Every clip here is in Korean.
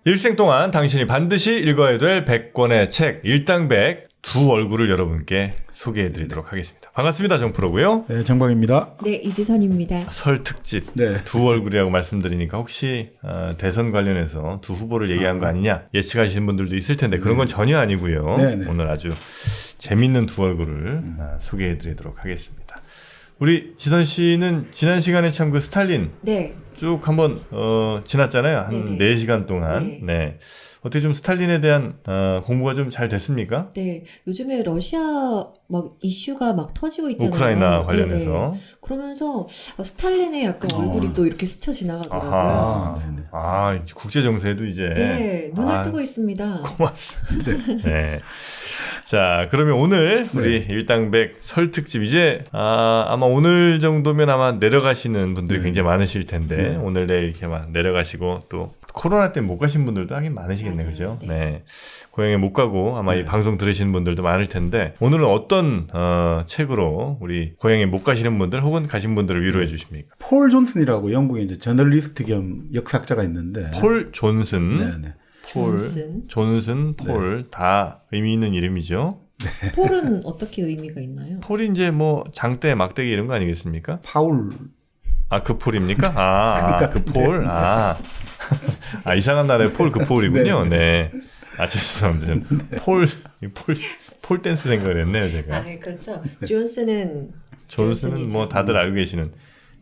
일생 동안 당신이 반드시 읽어야 될 100권의 책 일당백 두 얼굴을 여러분께 소개해드리도록 하겠습니다. 반갑습니다. 정프로고요. 네, 정박입니다. 네, 이지선입니다. 설 특집 네. 두 얼굴이라고 말씀드리니까 혹시 대선 관련해서 두 후보를 얘기한 거 아니냐 예측하시는 분들도 있을 텐데 그런 건 전혀 아니고요. 네네. 오늘 아주 재밌는 두 얼굴을 소개해드리도록 하겠습니다. 우리 지선 씨는 지난 시간에 참 그 스탈린 네. 쭉 한번 지났잖아요. 한 네네. 4시간 동안. 네. 네. 어떻게 좀 스탈린에 대한 공부가 좀 잘 됐습니까? 네, 요즘에 러시아 막 이슈가 막 터지고 있잖아요. 우크라이나 관련해서. 네네. 그러면서 스탈린의 약간 얼굴이 또 이렇게 스쳐 지나가더라고요. 아하. 네네. 이제 국제 정세도 이제 네, 눈을 뜨고 있습니다. 고맙습니다. 네. 자, 그러면 오늘 우리 일당백 설 특집 이제 아마 오늘 정도면 아마 내려가시는 분들이 굉장히 많으실 텐데 오늘 내일 이렇게 막 내려가시고 또 코로나 때문에 못 가신 분들도 하긴 많으시겠네요. 맞아요. 그죠? 네. 네. 고향에 못 가고 아마 이 방송 들으시는 분들도 많을 텐데 오늘은 어떤 책으로 우리 고향에 못 가시는 분들 혹은 가신 분들을 위로해 주십니까? 폴 존슨이라고 영국의 이제 저널리스트 겸 역사학자가 있는데. 폴 존슨. 네네. 폴, 존슨. 존슨, 폴 다 의미 있는 이름이죠. 폴은 어떻게 의미가 있나요? 폴이 이제 뭐 장대, 막대기 이런 거 아니겠습니까? 파울. 그 폴입니까? 그 폴. 이상한 나라의 폴 그 폴이군요. 네. 죄송합니다. 폴 댄스 생각을 했네요, 제가. 네, 그렇죠. 존슨은 존슨은 뭐 다들 알고 계시는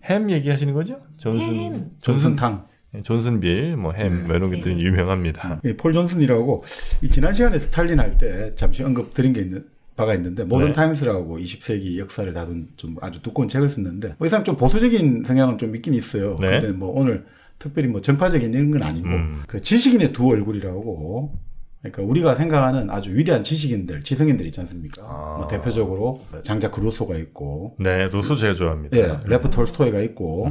햄 얘기하시는 거죠? 햄. 존슨탕. 존슨빌, 뭐 햄, 뭐 이런 것들이 유명합니다. 폴 존슨이라고 이 지난 시간에 스탈린 할 때 잠시 언급 드린 게 있는 바가 있는데 모던 타임스라고 20세기 역사를 다룬 좀 아주 두꺼운 책을 썼는데 이 사람 좀 보수적인 성향은 좀 있긴 있어요. 네. 근데 뭐 오늘 특별히 뭐 정파적인 이런 건 아니고 그 지식인의 두 얼굴이라고 그러니까 우리가 생각하는 아주 위대한 지식인들, 지성인들 있지 않습니까? 뭐 대표적으로 장자크 루소가 있고 네, 루소 제가 좋아합니다. 예, 레프 톨스토이가 있고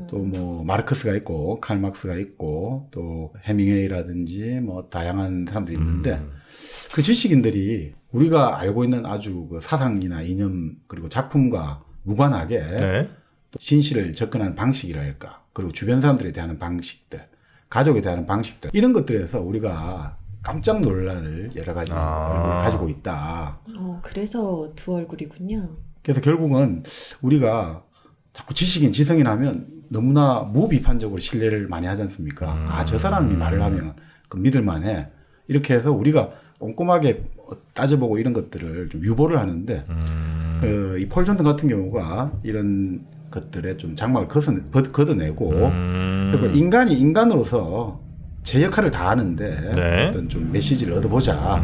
또 뭐 마르크스가 있고 칼 막스가 있고 또 해밍웨이라든지 뭐 다양한 사람들이 있는데 그 지식인들이 우리가 알고 있는 아주 그 사상이나 이념 그리고 작품과 무관하게 네. 또 진실을 접근하는 방식이랄까 그리고 주변 사람들에 대한 방식들 가족에 대한 방식들 이런 것들에서 우리가 깜짝 놀랄 여러 가지 얼굴을 가지고 있다. 그래서 두 얼굴이군요. 그래서 결국은 우리가 자꾸 지식인, 지성인 하면 너무나 무비판적으로 신뢰를 많이 하지 않습니까? 저 사람이 말을 하면 그 믿을만해. 이렇게 해서 우리가 꼼꼼하게 따져보고 이런 것들을 좀 유보를 하는데 이 폴 존슨 같은 경우가 이런 것들에 좀 장막을 걷어내고 그리고 인간이 인간으로서 제 역할을 다 하는데 네. 어떤 좀 메시지를 얻어보자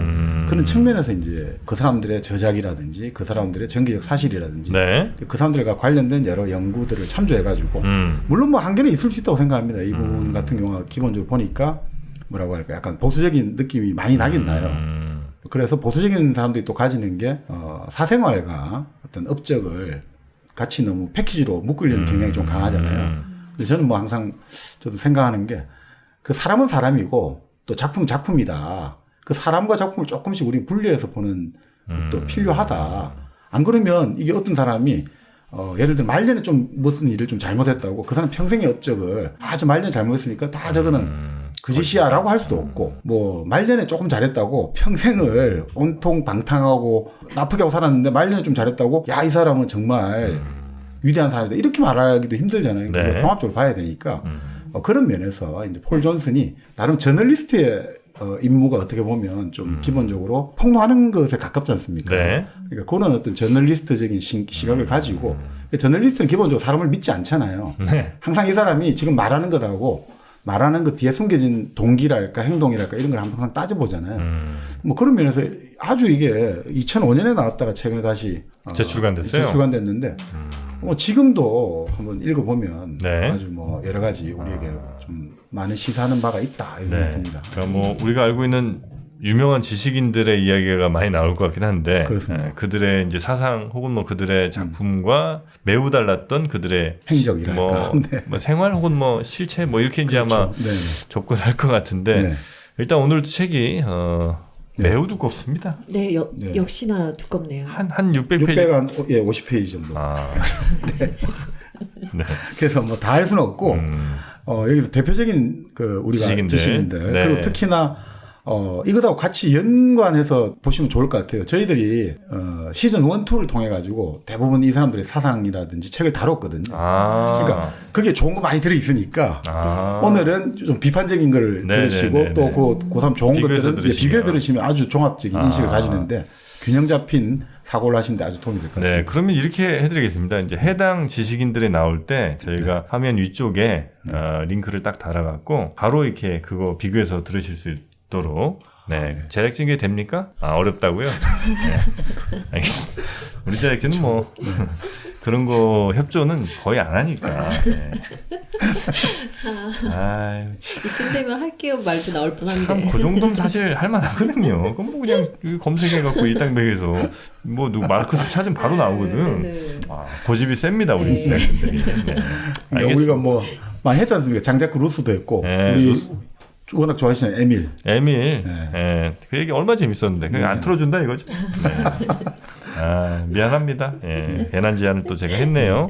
그런 측면에서 이제 그 사람들의 저작이라든지 그 사람들의 정기적 사실이라든지 네. 그 사람들과 관련된 여러 연구들을 참조해가지고 물론 뭐 한계는 있을 수 있다고 생각합니다. 이분 같은 경우가 기본적으로 보니까 뭐라고 할까 약간 보수적인 느낌이 많이 나긴 나요. 그래서 보수적인 사람들이 또 가지는 게 사생활과 어떤 업적을 같이 너무 패키지로 묶으려는 경향이 좀 강하잖아요. 그래서 저는 뭐 항상 저도 생각하는 게 그 사람은 사람이고 또 작품은 작품이다. 그 사람과 작품을 조금씩 우리 분리해서 보는 것도 필요하다. 안 그러면 이게 어떤 사람이 예를 들어 말년에 좀 무슨 일을 좀 잘못했다고 그 사람 평생의 업적을 저 말년에 잘못했으니까 다 저거는 그 짓이야라고 할 수도 없고 뭐 말년에 조금 잘했다고 평생을 온통 방탕하고 나쁘게 하고 살았는데 말년에 좀 잘했다고 이 사람은 정말 위대한 사람이다 이렇게 말하기도 힘들잖아요. 네. 종합적으로 봐야 되니까 그런 면에서 이제 폴 존슨이 나름 저널리스트의 임무가 어떻게 보면 좀 기본적으로 폭로하는 것에 가깝지 않습니까? 네. 그러니까 그런 어떤 저널리스트적인 시각을 가지고 저널리스트는 기본적으로 사람을 믿지 않잖아요. 네. 항상 이 사람이 지금 말하는 것하고 말하는 것 뒤에 숨겨진 동기랄까 행동이랄까 이런 걸 항상 따져보잖아요. 뭐 그런 면에서 아주 이게 2005년에 나왔다가 최근에 다시 재출간됐어요. 재출간됐는데 뭐 지금도 한번 읽어보면 네. 아주 뭐 여러 가지 우리에게 좀 많은 시사하는 바가 있다 이런 생각이 듭니다. 그러니까 뭐 우리가 알고 있는 유명한 지식인들의 이야기가 많이 나올 것 같긴 한데 그렇습니다. 그들의 이제 사상 혹은 뭐 그들의 작품과 매우 달랐던 그들의 행적이랄까. 뭐 생활 혹은 뭐 실체 뭐 이렇게 이제 그렇죠. 아마 네. 접근할 것 같은데 네. 일단 오늘 책이 매우 두껍습니다. 네, 역시나 두껍네요. 한 600페이지. 50페이지 정도. 네. 그래서 뭐 다 할 수는 없고 여기서 대표적인 우리가 지식인들 네. 그리고 특히나 이것하고 같이 연관해서 보시면 좋을 것 같아요. 저희들이 시즌 1, 2를 통해 가지고 대부분 이 사람들의 사상이라든지 책을 다뤘거든요. 그러니까 그게 좋은 거 많이 들어 있으니까 오늘은 좀 비판적인 걸 들으시고 또 그3 좋은 것들은 비교해 들으시면 아주 종합적인 인식을 가지는데 균형 잡힌 사고를 하시는데 아주 도움이 될 것 같습니다. 네, 그러면 이렇게 해드리겠습니다. 이제 해당 지식인들이 나올 때 저희가 화면 위쪽에 링크를 딱 달아갖고 바로 이렇게 그거 비교해서 들으실 수 있도록. 네, 제작진이 됩니까? 어렵다고요? 네. 알겠습니다. 우리 제작진은 뭐 그런 거 협조는 거의 안 하니까. 네. 아유, 이쯤 되면 할게요 말도 나올 뻔한데. 참 그 정도는 사실 할만하거든요. 그럼 뭐 그냥 검색해갖고 일당백에서 뭐 누구 마르크스 찾으면 바로 나오거든. 고집이 셉니다 우리 제작진들이. 네. 그러니까 우리가 뭐 많이 했지 않습니까? 장자크 루스도 했고 우리 워낙 좋아하시는 에밀. 네. 그 얘기 얼마나 재밌었는데 그냥 안 틀어준다 이거죠. 네. 미안합니다. 예, 괜한 제안을 또 제가 했네요.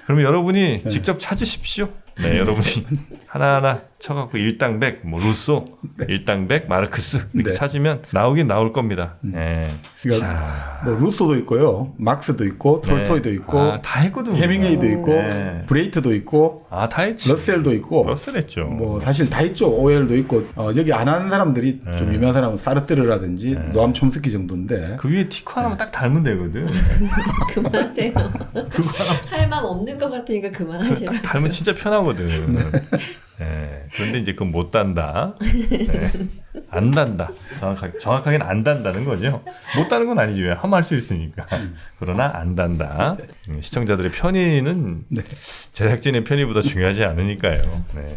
그러면 여러분이 직접 찾으십시오. 네, 여러분이 하나하나 쳐갖고 일당백, 뭐 루소, 일당백, 마르크스 이렇게 찾으면 나오긴 나올 겁니다. 네. 그러니까 뭐 루소도 있고요, 막스도 있고, 톨스토이도 있고, 다 했거든요. 해밍웨이도 있고, 브레이트도 있고, 다 했지. 러셀도 있고, 러셀 했죠. 뭐 사실 다 있죠. 오웰도 있고, 여기 안 하는 사람들이 좀 유명한 사람은 사르트르라든지 노암 촘스키 정도인데 그 위에 티코 하나만 딱 달면 되거든. 그만하세요. 할 맘 없는 것 같으니까 그만하시라고. 딱 달면 진짜 편하거든. 네. 그런데 이제 그건 못 단다. 네. 안 단다. 정확하게는 안 단다는 거죠. 못 다는 건 아니지. 왜? 하면 할 수 있으니까. 그러나 안 단다. 시청자들의 편의는 제작진의 편의보다 중요하지 않으니까요. 네.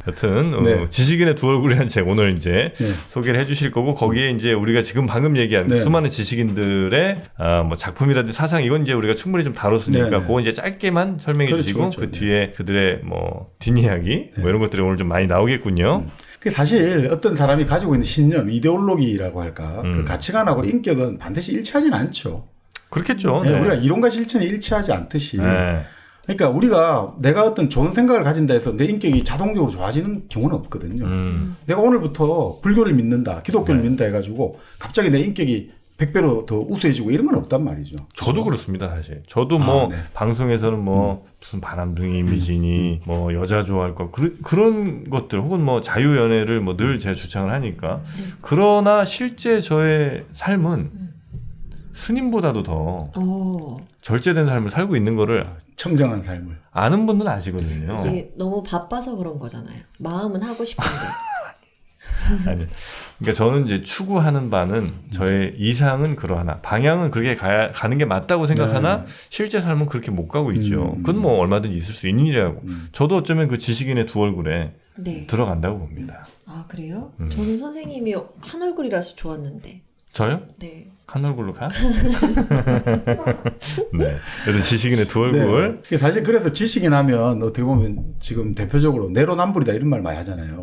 여튼 지식인의 두 얼굴이라는 책 오늘 이제 소개를 해주실 거고 거기에 이제 우리가 지금 방금 얘기한 수많은 지식인들의 뭐 작품이라든지 사상 이건 이제 우리가 충분히 좀 다뤘으니까 그거 이제 짧게만 설명해 주시고 그 뒤에 그들의 뭐 뒷이야기 뭐 이런 것들이 오늘 좀 많이 나오겠군요. 그 사실 어떤 사람이 가지고 있는 신념, 이데올로기라고 할까 그 가치관하고 인격은 반드시 일치하진 않죠. 그렇겠죠. 우리가 이론과 실천이 일치하지 않듯이. 그러니까 우리가 내가 어떤 좋은 생각을 가진다 해서 내 인격이 자동적으로 좋아지는 경우는 없거든요. 내가 오늘부터 불교를 믿는다, 기독교를 믿는다 해가지고 갑자기 내 인격이 100배로 더 우수해지고 이런 건 없단 말이죠. 저도 그렇습니다, 사실. 저도 뭐 방송에서는 뭐 무슨 바람둥이 이미지니 뭐 여자 좋아할 거 그런 것들 혹은 뭐 자유연애를 뭐 늘 제가 주창을 하니까 그러나 실제 저의 삶은 스님보다도 더 절제된 삶을 살고 있는 거를 청정한 삶을 아는 분들은 아시거든요. 이게 너무 바빠서 그런 거잖아요. 마음은 하고 싶은데. 아니, 그러니까 저는 이제 추구하는 바는 저의 이상은 그러하나 방향은 그렇게 가는 게 맞다고 생각하나 실제 삶은 그렇게 못 가고 있죠. 그건 뭐 얼마든지 있을 수 있는 일이라고. 저도 어쩌면 그 지식인의 두 얼굴에 들어간다고 봅니다. 아 그래요? 저는 선생님이 한 얼굴이라서 좋았는데. 저요? 네. 한 얼굴로 가? 네. 그래서 지식인의 두 얼굴. 네. 사실 그래서 지식인 하면 어떻게 보면 지금 대표적으로 내로남불이다 이런 말 많이 하잖아요.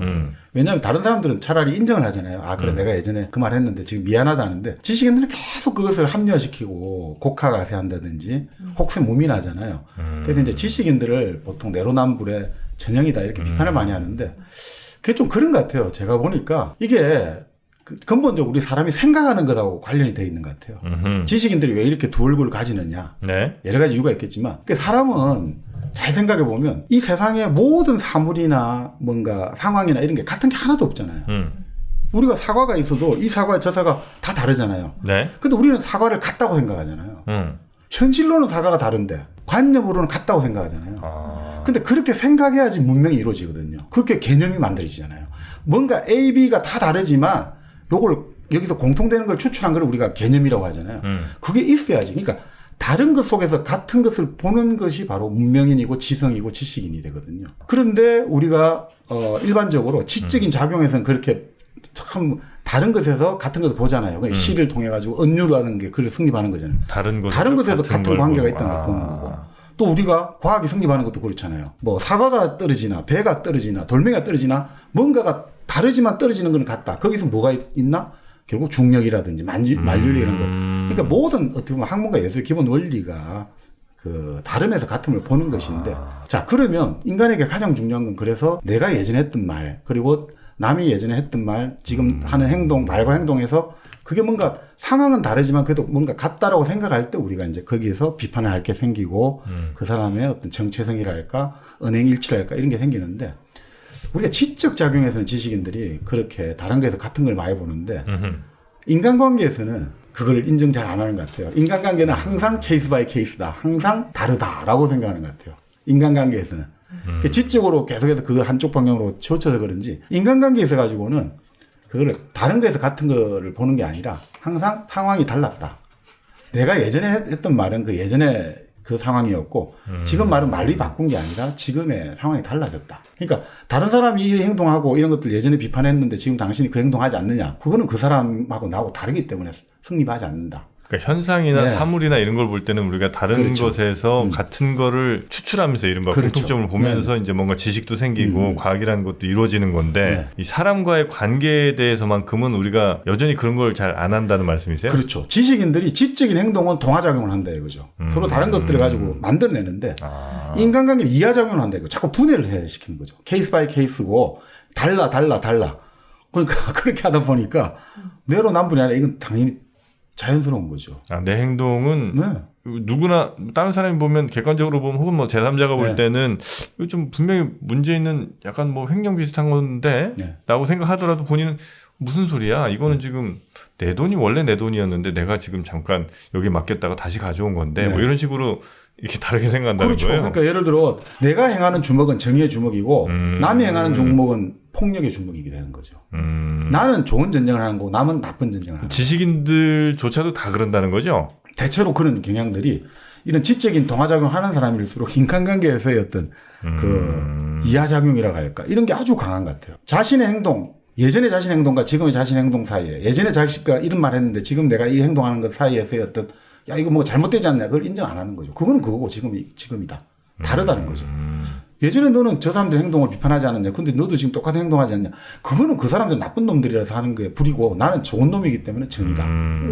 왜냐하면 다른 사람들은 차라리 인정을 하잖아요. 아, 그래 내가 예전에 그 말 했는데 지금 미안하다 하는데 지식인들은 계속 그것을 합리화시키고 곡하가세한다든지 혹세무민하잖아요. 그래서 이제 지식인들을 보통 내로남불의 전형이다 이렇게 비판을 많이 하는데 그게 좀 그런 것 같아요. 제가 보니까 이게 근본적으로 우리 사람이 생각하는 것하고 관련이 되어 있는 것 같아요. 지식인들이 왜 이렇게 두 얼굴을 가지느냐. 여러 가지 이유가 있겠지만 사람은 잘 생각해 보면 이 세상의 모든 사물이나 뭔가 상황이나 이런 게 같은 게 하나도 없잖아요. 우리가 사과가 있어도 이 사과와 저 사과 다 다르잖아요. 근데 우리는 사과를 같다고 생각하잖아요. 현실로는 사과가 다른데 관념으로는 같다고 생각하잖아요. 근데 그렇게 생각해야지 문명이 이루어지거든요. 그렇게 개념이 만들어지잖아요. 뭔가 A, B가 다 다르지만 요걸 여기서 공통되는 걸 추출한 걸 우리가 개념이라고 하잖아요. 그게 있어야지. 그러니까 다른 것 속에서 같은 것을 보는 것이 바로 문명인이고 지성이고 지식인이 되거든요. 그런데 우리가 일반적으로 지적인 작용에서는 그렇게 참 다른 것에서 같은 것을 보잖아요. 그러니까 시를 통해 가지고 은유라는 게 그걸 성립하는 거잖아요. 다른 것에서 같은 관계가 있다는 걸 보는 거고. 또 우리가 과학이 성립하는 것도 그렇잖아요. 뭐 사과가 떨어지나 배가 떨어지나 돌멩이가 떨어지나 뭔가가 다르지만 떨어지는 건 같다. 거기서 뭐가 있나? 결국 중력이라든지 만율리 이런 거. 그러니까 모든 어떻게 보면 학문과 예술의 기본 원리가 그 다름에서 같음을 보는 것인데 자 그러면 인간에게 가장 중요한 건 그래서 내가 예전에 했던 말 그리고 남이 예전에 했던 말 지금 하는 행동 말과 행동에서 그게 뭔가 상황은 다르지만 그래도 뭔가 같다라고 생각할 때 우리가 이제 거기에서 비판을 할 게 생기고 그 사람의 어떤 정체성이랄까 언행일치랄까 이런 게 생기는데 우리가 지적 작용에서는 지식인들이 그렇게 다른 거에서 같은 걸 많이 보는데 인간관계에서는 그걸 인정 잘 안 하는 것 같아요. 인간관계는 항상 케이스 바이 케이스다. 항상 다르다라고 생각하는 것 같아요. 인간관계에서는. 지적으로 계속해서 그 한쪽 방향으로 치우쳐서 그런지 인간관계에서 가지고는 그거를 다른 거에서 같은 거를 보는 게 아니라 항상 상황이 달랐다. 내가 예전에 했던 말은 그 예전에 그 상황이었고 지금 말은 말이 바꾼 게 아니라 지금의 상황이 달라졌다. 그러니까 다른 사람이 이 행동하고 이런 것들 예전에 비판했는데 지금 당신이 그 행동하지 않느냐. 그거는 그 사람하고 나하고 다르기 때문에 성립하지 않는다. 그러니까 현상이나 네. 사물이나 이런 걸 볼 때는 우리가 다른 그렇죠. 것에서 같은 거를 추출하면서 이른바 그렇죠. 공통점을 보면서 이제 뭔가 지식도 생기고 과학이라는 것도 이루어지는 건데 이 사람과의 관계에 대해서만큼은 우리가 여전히 그런 걸 잘 안 한다는 말씀이세요? 그렇죠. 지식인들이 지적인 행동은 동화작용을 한다 이거죠. 서로 다른 것들을 가지고 만들어내는데 인간관계는 이하작용을 한다 이거. 자꾸 분해를 해 시키는 거죠. 케이스 바이 케이스고 달라. 그러니까 그렇게 하다 보니까 내로남불이 아니라 이건 당연히 자연스러운 거죠. 내 행동은 누구나 다른 사람이 보면 객관적으로 보면 혹은 뭐 제3자가 볼 때는 이거 좀 분명히 문제 있는 약간 뭐 횡령 비슷한 건데 라고 생각하더라도 본인은 무슨 소리야? 이거는 지금 내 돈이 원래 내 돈이었는데 내가 지금 잠깐 여기 맡겼다가 다시 가져온 건데 뭐 이런 식으로 이렇게 다르게 생각한다는 그렇죠. 거예요. 그러니까 예를 들어 내가 행하는 주먹은 정의의 주먹이고 남이 행하는 주먹은 폭력의 주먹이게 되는 거죠. 나는 좋은 전쟁을 하는 거고 남은 나쁜 전쟁을 하는 거죠. 지식인들조차도 다 그런다는 거죠? 대체로 그런 경향들이 이런 지적인 동화작용을 하는 사람일수록 인간관계에서의 어떤 그 이하작용이라고 할까 이런 게 아주 강한 것 같아요. 자신의 행동 예전의 자신의 행동과 지금의 자신의 행동 사이에 예전의 자식과 이런 말 했는데 지금 내가 이 행동하는 것 사이에서의 어떤 야 이거 뭐 잘못되지 않냐 그걸 인정 안 하는 거죠. 그거는 그거고 지금이다. 다르다는 거죠. 예전에 너는 저 사람들 행동을 비판하지 않았냐. 근데 너도 지금 똑같은 행동하지 않냐. 그거는 그 사람들 나쁜 놈들이라서 하는 게 불이고 나는 좋은 놈이기 때문에 정이다.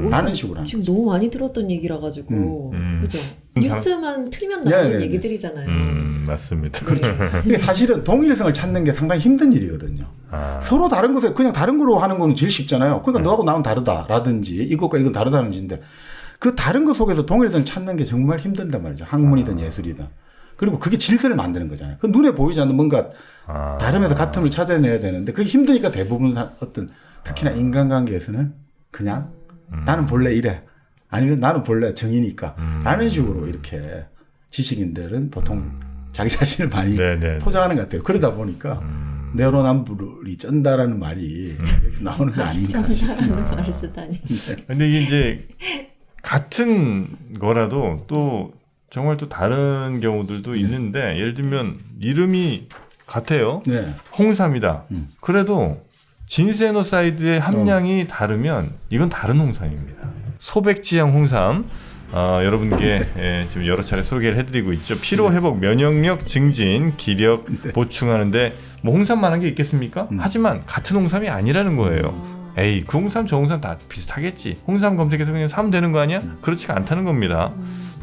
라는 식으로 하는 지금 거죠. 너무 많이 들었던 얘기라 가지고 그죠? 뉴스만 틀면 나오는 네네네. 얘기들이잖아요. 맞습니다. 그렇죠. 근데 사실은 동일성을 찾는 게 상당히 힘든 일이거든요. 서로 다른 것에 그냥 다른 거로 하는 거는 제일 쉽잖아요. 그러니까 너하고 나는 다르다라든지 이것과 이건 다르다는지인데 그 다른 것 속에서 동일성을 찾는 게 정말 힘들단 말이죠. 학문이든 예술이든. 그리고 그게 질서를 만드는 거잖아요. 그 눈에 보이지 않는 뭔가 다름에서 같음을 찾아내야 되는데 그게 힘드니까 대부분 어떤 특히나 인간관계에서는 그냥 나는 본래 이래. 아니면 나는 본래 정이니까 라는 식으로 이렇게 지식인들은 보통 자기 자신을 많이 포장하는 것 같아요. 그러다 보니까 내로남불이 쩐다라는 말이 여기서 나오는 거 아닌가 싶습니다. 쩐다라는 말을 쓰다니. 근데 이게 이제 같은 거라도 또 정말 또 다른 경우들도 있는데 예를 들면 이름이 같아요. 네. 홍삼이다. 그래도 진세노사이드의 함량이 다르면 이건 다른 홍삼입니다. 소백지향 홍삼 여러분께 지금 여러 차례 소개를 해드리고 있죠. 피로회복, 면역력 증진, 기력 보충하는데 뭐 홍삼만한 게 있겠습니까? 하지만 같은 홍삼이 아니라는 거예요. 에이 그 홍삼 저 홍삼 다 비슷하겠지. 홍삼 검색해서 그냥 사면 되는 거 아니야? 그렇지가 않다는 겁니다.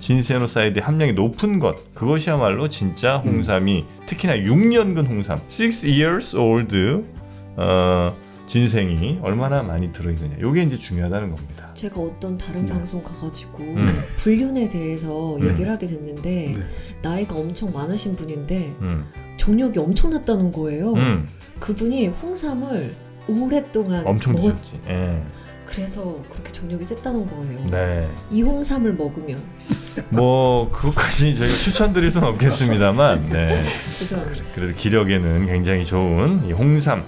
진세노사이드 함량이 높은 것 그것이야말로 진짜 홍삼이 특히나 6년근 홍삼 6 years old 진생이 얼마나 많이 들어있느냐 이게 이제 중요하다는 겁니다. 제가 어떤 다른 방송 가가지고 불륜에 대해서 얘기를 하게 됐는데 나이가 엄청 많으신 분인데 정력이 엄청났다는 거예요. 그분이 홍삼을 오랫동안 엄청 드셨지. 그래서 그렇게 정력이 셌다는 거예요. 네. 이 홍삼을 먹으면 뭐 그것까지 저희가 추천드릴 수는 없겠습니다만 네. 죄송합니다. 그래도 기력에는 굉장히 좋은 이 홍삼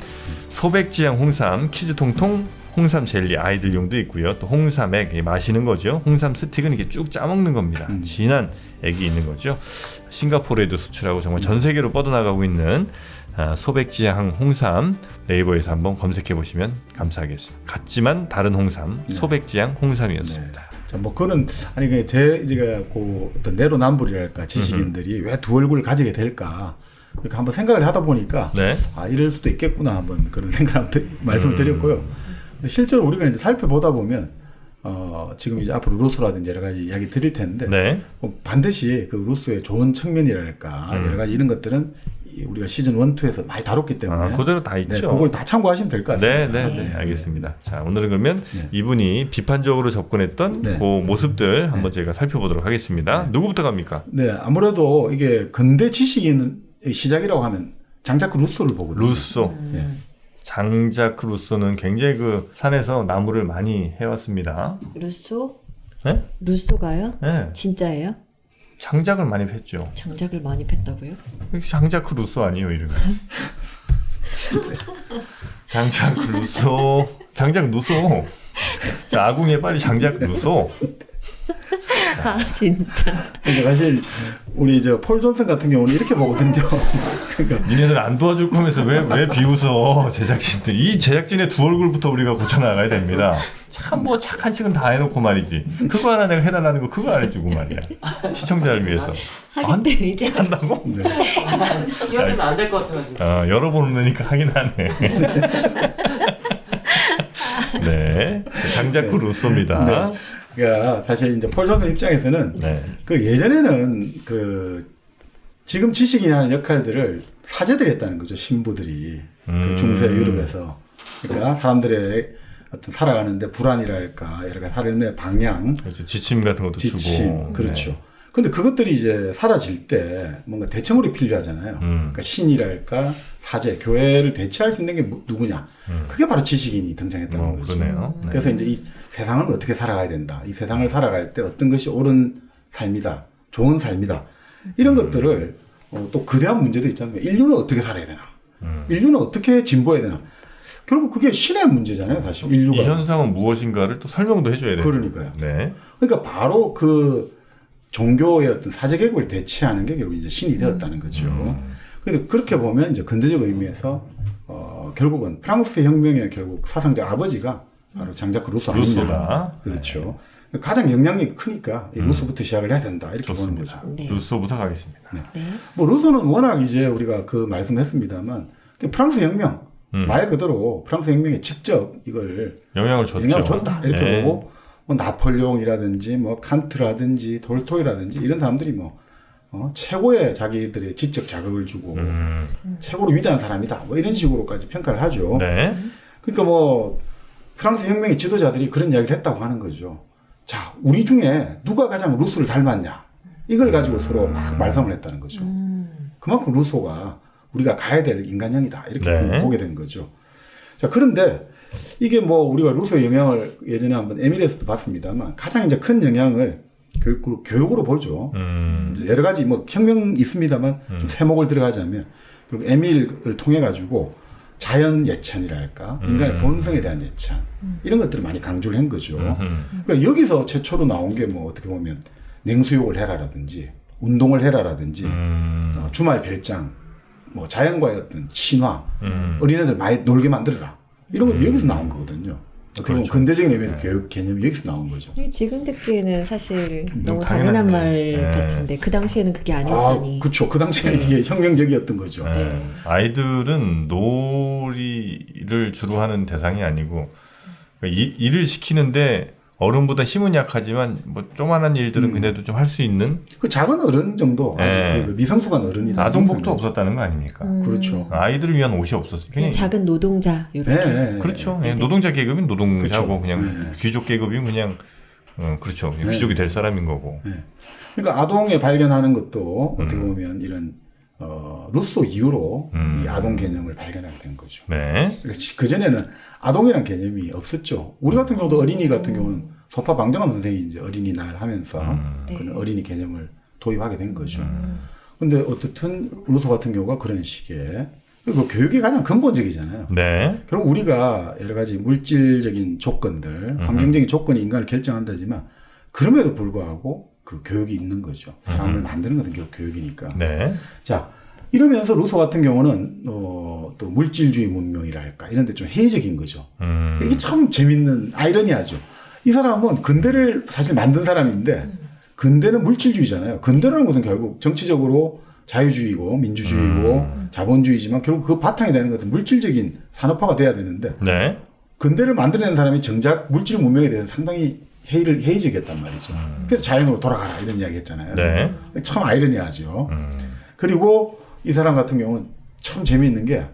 소백지향 홍삼 키즈통통 홍삼 젤리 아이들용도 있고요. 또 홍삼액 마시는 거죠. 홍삼 스틱은 이렇게 쭉 짜먹는 겁니다. 진한 액이 있는 거죠. 싱가포르에도 수출하고 정말 전 세계로 뻗어나가고 있는 소백지향 홍삼 네이버에서 한번 검색해 보시면 감사하겠습니다. 같지만 다른 홍삼 소백지향 홍삼이었습니다. 자, 뭐 그거는 아니 그 제가 그 어떤 내로남불이랄까 지식인들이 왜 두 얼굴을 가지게 될까 이렇게 한번 생각을 하다 보니까 아 이럴 수도 있겠구나 한번 그런 생각을 말씀을 드렸고요. 근데 실제로 우리가 이제 살펴보다 보면 지금 이제 앞으로 루소라든지 여러 가지 이야기 드릴 텐데 네. 반드시 그 루소의 좋은 측면이랄까 여러 가지 이런 것들은 우리가 시즌 1, 2에서 많이 다뤘기 때문에 그대로 다 있죠. 네, 그걸 다 참고하시면 될 것 같습니다. 네, 알겠습니다. 자, 오늘은 그러면 이분이 비판적으로 접근했던 그 모습들 한번 저희가 살펴보도록 하겠습니다. 누구부터 갑니까? 네, 아무래도 이게 근대 지식인 시작이라고 하면 장자크 루소를 보거든요. 루소. 장자크 루소는 굉장히 그 산에서 나무를 많이 해왔습니다. 루소? 네? 루소가요? 네. 진짜예요? 장작을 많이 팼죠. 장작을 많이 팼다고요? 장자크 루소 아니에요, 이름이? 장자크 루소. 장작 누소. 자, 아궁이에 빨리 장작 누소. 아 진짜. 그러니까 사실 우리 폴 존슨 같은 경우는 이렇게 보거든요. 그러니까 니네들 안 도와줄 거면서 왜 비웃어 제작진들. 이 제작진의 두 얼굴부터 우리가 고쳐나가야 됩니다. 참 뭐 착한 척은 다 해놓고 말이지. 그거 하나 내가 해달라는 거 그거 안 해주고 말이야. 시청자를 위해서. 하긴데 이제 한다고? 네. 이야기하면 안 될 것 같아가지고. 여러 번 오르니까 하긴 하네. 네. 장자크 루소입니다. 네. 그러니까 사실 이제 폴 존슨 입장에서는 네. 그 예전에는 그 지금 지식인이 하는 역할들을 사제들이 했다는 거죠. 신부들이 그 중세 유럽에서. 그러니까 사람들의 어떤 살아가는데 불안이랄까 여러 가지 삶의 방향, 그렇죠. 지침 같은 것도 지침, 주고. 그렇죠. 네. 근데 그것들이 이제 사라질 때 뭔가 대체물이 필요하잖아요. 그러니까 신이랄까 사제, 교회를 대체할 수 있는 게 누구냐? 그게 바로 지식인이 등장했다는 거죠. 그러네요. 네. 그래서 이제 이 세상을 어떻게 살아가야 된다. 이 세상을 살아갈 때 어떤 것이 옳은 삶이다, 좋은 삶이다. 이런 것들을 또 거대한 문제도 있잖아요. 인류는 어떻게 살아야 되나? 인류는 어떻게 진보해야 되나? 결국 그게 신의 문제잖아요, 사실 인류가. 이 현상은 무엇인가를 또 설명도 해줘야 돼요. 그러니까요. 네. 그러니까 바로 그 종교의 어떤 사제 계급을 대체하는 게 결국 이제 신이 되었다는 거죠. 그런데 그렇게 보면 이제 근대적 의미에서 결국은 프랑스 혁명의 결국 사상자 아버지가 바로 장자크 루소 아니냐. 루소다. 그렇죠. 가장 영향력이 크니까 이 루소부터 시작을 해야 된다 이렇게 보는 좋습니다. 거죠. 네. 루소부터 가겠습니다. 네. 뭐 루소는 워낙 이제 우리가 그 말씀했습니다만 프랑스 혁명 말 그대로 프랑스 혁명에 직접 이걸 영향을 줬죠. 영향을 줬다 이렇게 네. 보고 뭐 나폴레옹이라든지 뭐 칸트라든지 돌토이라든지 이런 사람들이 뭐 최고의 자기들의 지적 자극을 주고 최고로 위대한 사람이다 뭐 이런 식으로까지 평가를 하죠. 네. 그러니까 뭐 프랑스 혁명의 지도자들이 그런 이야기를 했다고 하는 거죠. 자, 우리 중에 누가 가장 루소를 닮았냐 이걸 가지고 서로 막 말썽을 했다는 거죠. 그만큼 루소가 우리가 가야 될 인간형이다 이렇게 네. 보게 된 거죠. 자, 그런데 이게 뭐 우리가 루소의 영향을 예전에 한번 에밀에서도 봤습니다만 가장 이제 큰 영향을 교육으로 보죠. 이제 여러 가지 뭐 혁명 있습니다만 좀 세목을 들어가자면 그리고 에밀을 통해 가지고 자연 예찬이랄까 인간의 본성에 대한 예찬 이런 것들을 많이 강조를 한 거죠. 그러니까 여기서 최초로 나온 게 뭐 어떻게 보면 냉수욕을 해라라든지 운동을 해라라든지 주말 별장 뭐 자연과의 어떤 친화 어린애들 많이 놀게 만들어라 이런 것도 여기서 나온 거거든요. 어떻게 보면 그렇죠. 근대적인 의미에서 교육 개념이 여기서 나온 거죠. 지금 듣기에는 사실 너무 당연한 당연한 말 네. 같은데 그 당시에는 그게 아니었다니. 그렇죠. 그 당시에는 이게 혁명적이었던 거죠. 네. 아이들은 놀이를 주로 하는 대상이 아니고 일을 시키는데 어른보다 힘은 약하지만 뭐 조만한 일들은 그래도 좀 할 수 있는 그 작은 어른 정도 아직 네. 그 미성숙한 어른이다. 아동복도 없었다는 거 아닙니까? 그렇죠. 아이들을 위한 옷이 없었어요. 그냥 작은 노동자 이렇게. 네. 그렇죠. 네. 노동자 계급은 노동자고 그렇죠. 그냥 네. 귀족 계급이면 그냥 그렇죠. 그냥 네. 귀족이 될 사람인 거고. 네. 그러니까 아동에 발견하는 것도 어떻게 보면 이런 루소 이후로 이 아동 개념을 발견하게 된 거죠. 네. 그 전에는 아동이란 개념이 없었죠. 우리 같은 경우도 어린이 같은 경우는 소파 방정환 선생이 이제 어린이날 하면서 네. 그런 어린이 개념을 도입하게 된 거죠. 근데 어떻든 루소 같은 경우가 그런 식의 그리고 교육이 가장 근본적이잖아요. 네. 결국 우리가 여러 가지 물질적인 조건들, 환경적인 조건이 인간을 결정한다지만 그럼에도 불구하고 그 교육이 있는 거죠. 사람을 만드는 것은 결국 교육이니까. 네. 자, 이러면서 루소 같은 경우는 또 물질주의 문명이랄까 이런 데 좀 회의적인 거죠. 이게 참 재밌는 아이러니하죠. 이 사람은 근대를 사실 만든 사람인데 근대는 물질주의잖아요. 근대라는 것은 결국 정치적으로 자유주의고 민주주의고 자본주의지만 결국 그 바탕이 되는 것은 물질적인 산업화가 돼야 되는데 네. 근대를 만들어낸 사람이 정작 물질 문명에 대해서 상당히 해이지겠단 말이죠. 그래서 자연으로 돌아가라 이런 이야기 했잖아요. 네. 참 아이러니하죠. 그리고 이 사람 같은 경우는 참 재미있는 게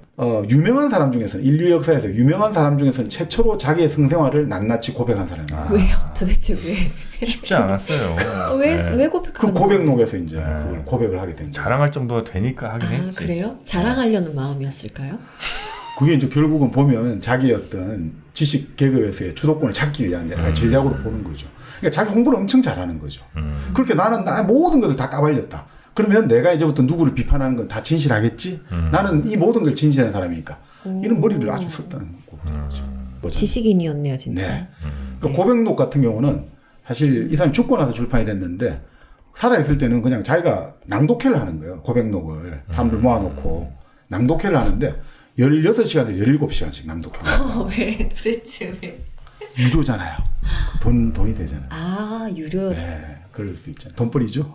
유명한 사람 중에서는 인류 역사에서 유명한 사람 중에서는 최초로 자기의 성생활을 낱낱이 고백한 사람이에요. 왜요? 도대체 왜? 쉽지 않았어요. 왜 고백하는 그 고백록에서 이제 그걸 고백을 하게 된 거예요. 자랑할 정도가 되니까 하긴 했지. 그래요? 자랑하려는 마음이었을까요? 그게 이제 결국은 보면 자기의 어떤 지식 계급에서의 주도권을 찾기 위한 여러 가지 전략으로 보는 거죠. 그러니까 자기 홍보를 엄청 잘하는 거죠. 그렇게 나는 나의 모든 것을 다 까발렸다. 그러면 내가 이제부터 누구를 비판하는 건 다 진실하겠지? 나는 이 모든 걸 진실한 사람이니까. 이런 머리를 아주 썼다는 거죠. 지식인이었네요, 진짜. 네. 그러니까 고백록 같은 경우는 사실 이 사람이 죽고 나서 출판이 됐는데 살아있을 때는 그냥 자기가 낭독회를 하는 거예요. 고백록을 사람들 모아놓고 낭독회를 하는데 16시간에서 17시간씩 낭독회를. 왜? 도대체 왜? 유료잖아요. 돈이 되잖아요. 아, 유료. 네. 그럴 수 있잖아요. 돈벌이죠.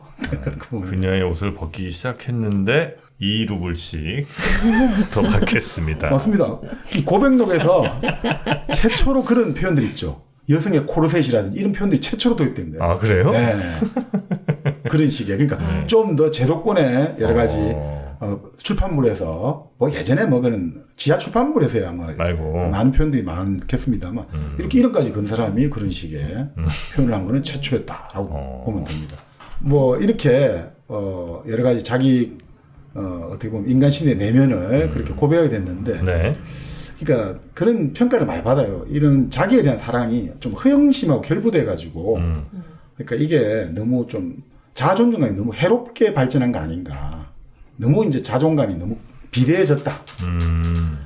그녀의 옷을 벗기기 시작했는데 2루블씩 더 받겠습니다. 맞습니다. 이 고백록에서 최초로 그런 표현들 있죠. 여성의 코르셋이라든지 이런 표현들이 최초로 도입된 거예요. 아, 그래요? 네. 그런 식이에요. 그러니까 좀 더 제도권의 여러 가지 출판물에서 뭐 예전에 뭐 그런 지하 출판물에서야 뭐 말고 많은 표현들이 많겠습니다만 이렇게 이런까지 건 사람이 그런 식의 표현을 한 거는 최초였다라고 보면 됩니다. 뭐 이렇게 여러 가지 자기 어떻게 보면 인간 심리의 내면을 그렇게 고백하게 됐는데 네. 그러니까 그런 평가를 많이 받아요. 이런 자기에 대한 사랑이 좀 허영심하고 결부돼 가지고 그러니까 이게 너무 좀 자아 존중감이 너무 해롭게 발전한 거 아닌가. 너무 이제 자존감이 너무 비대해졌다.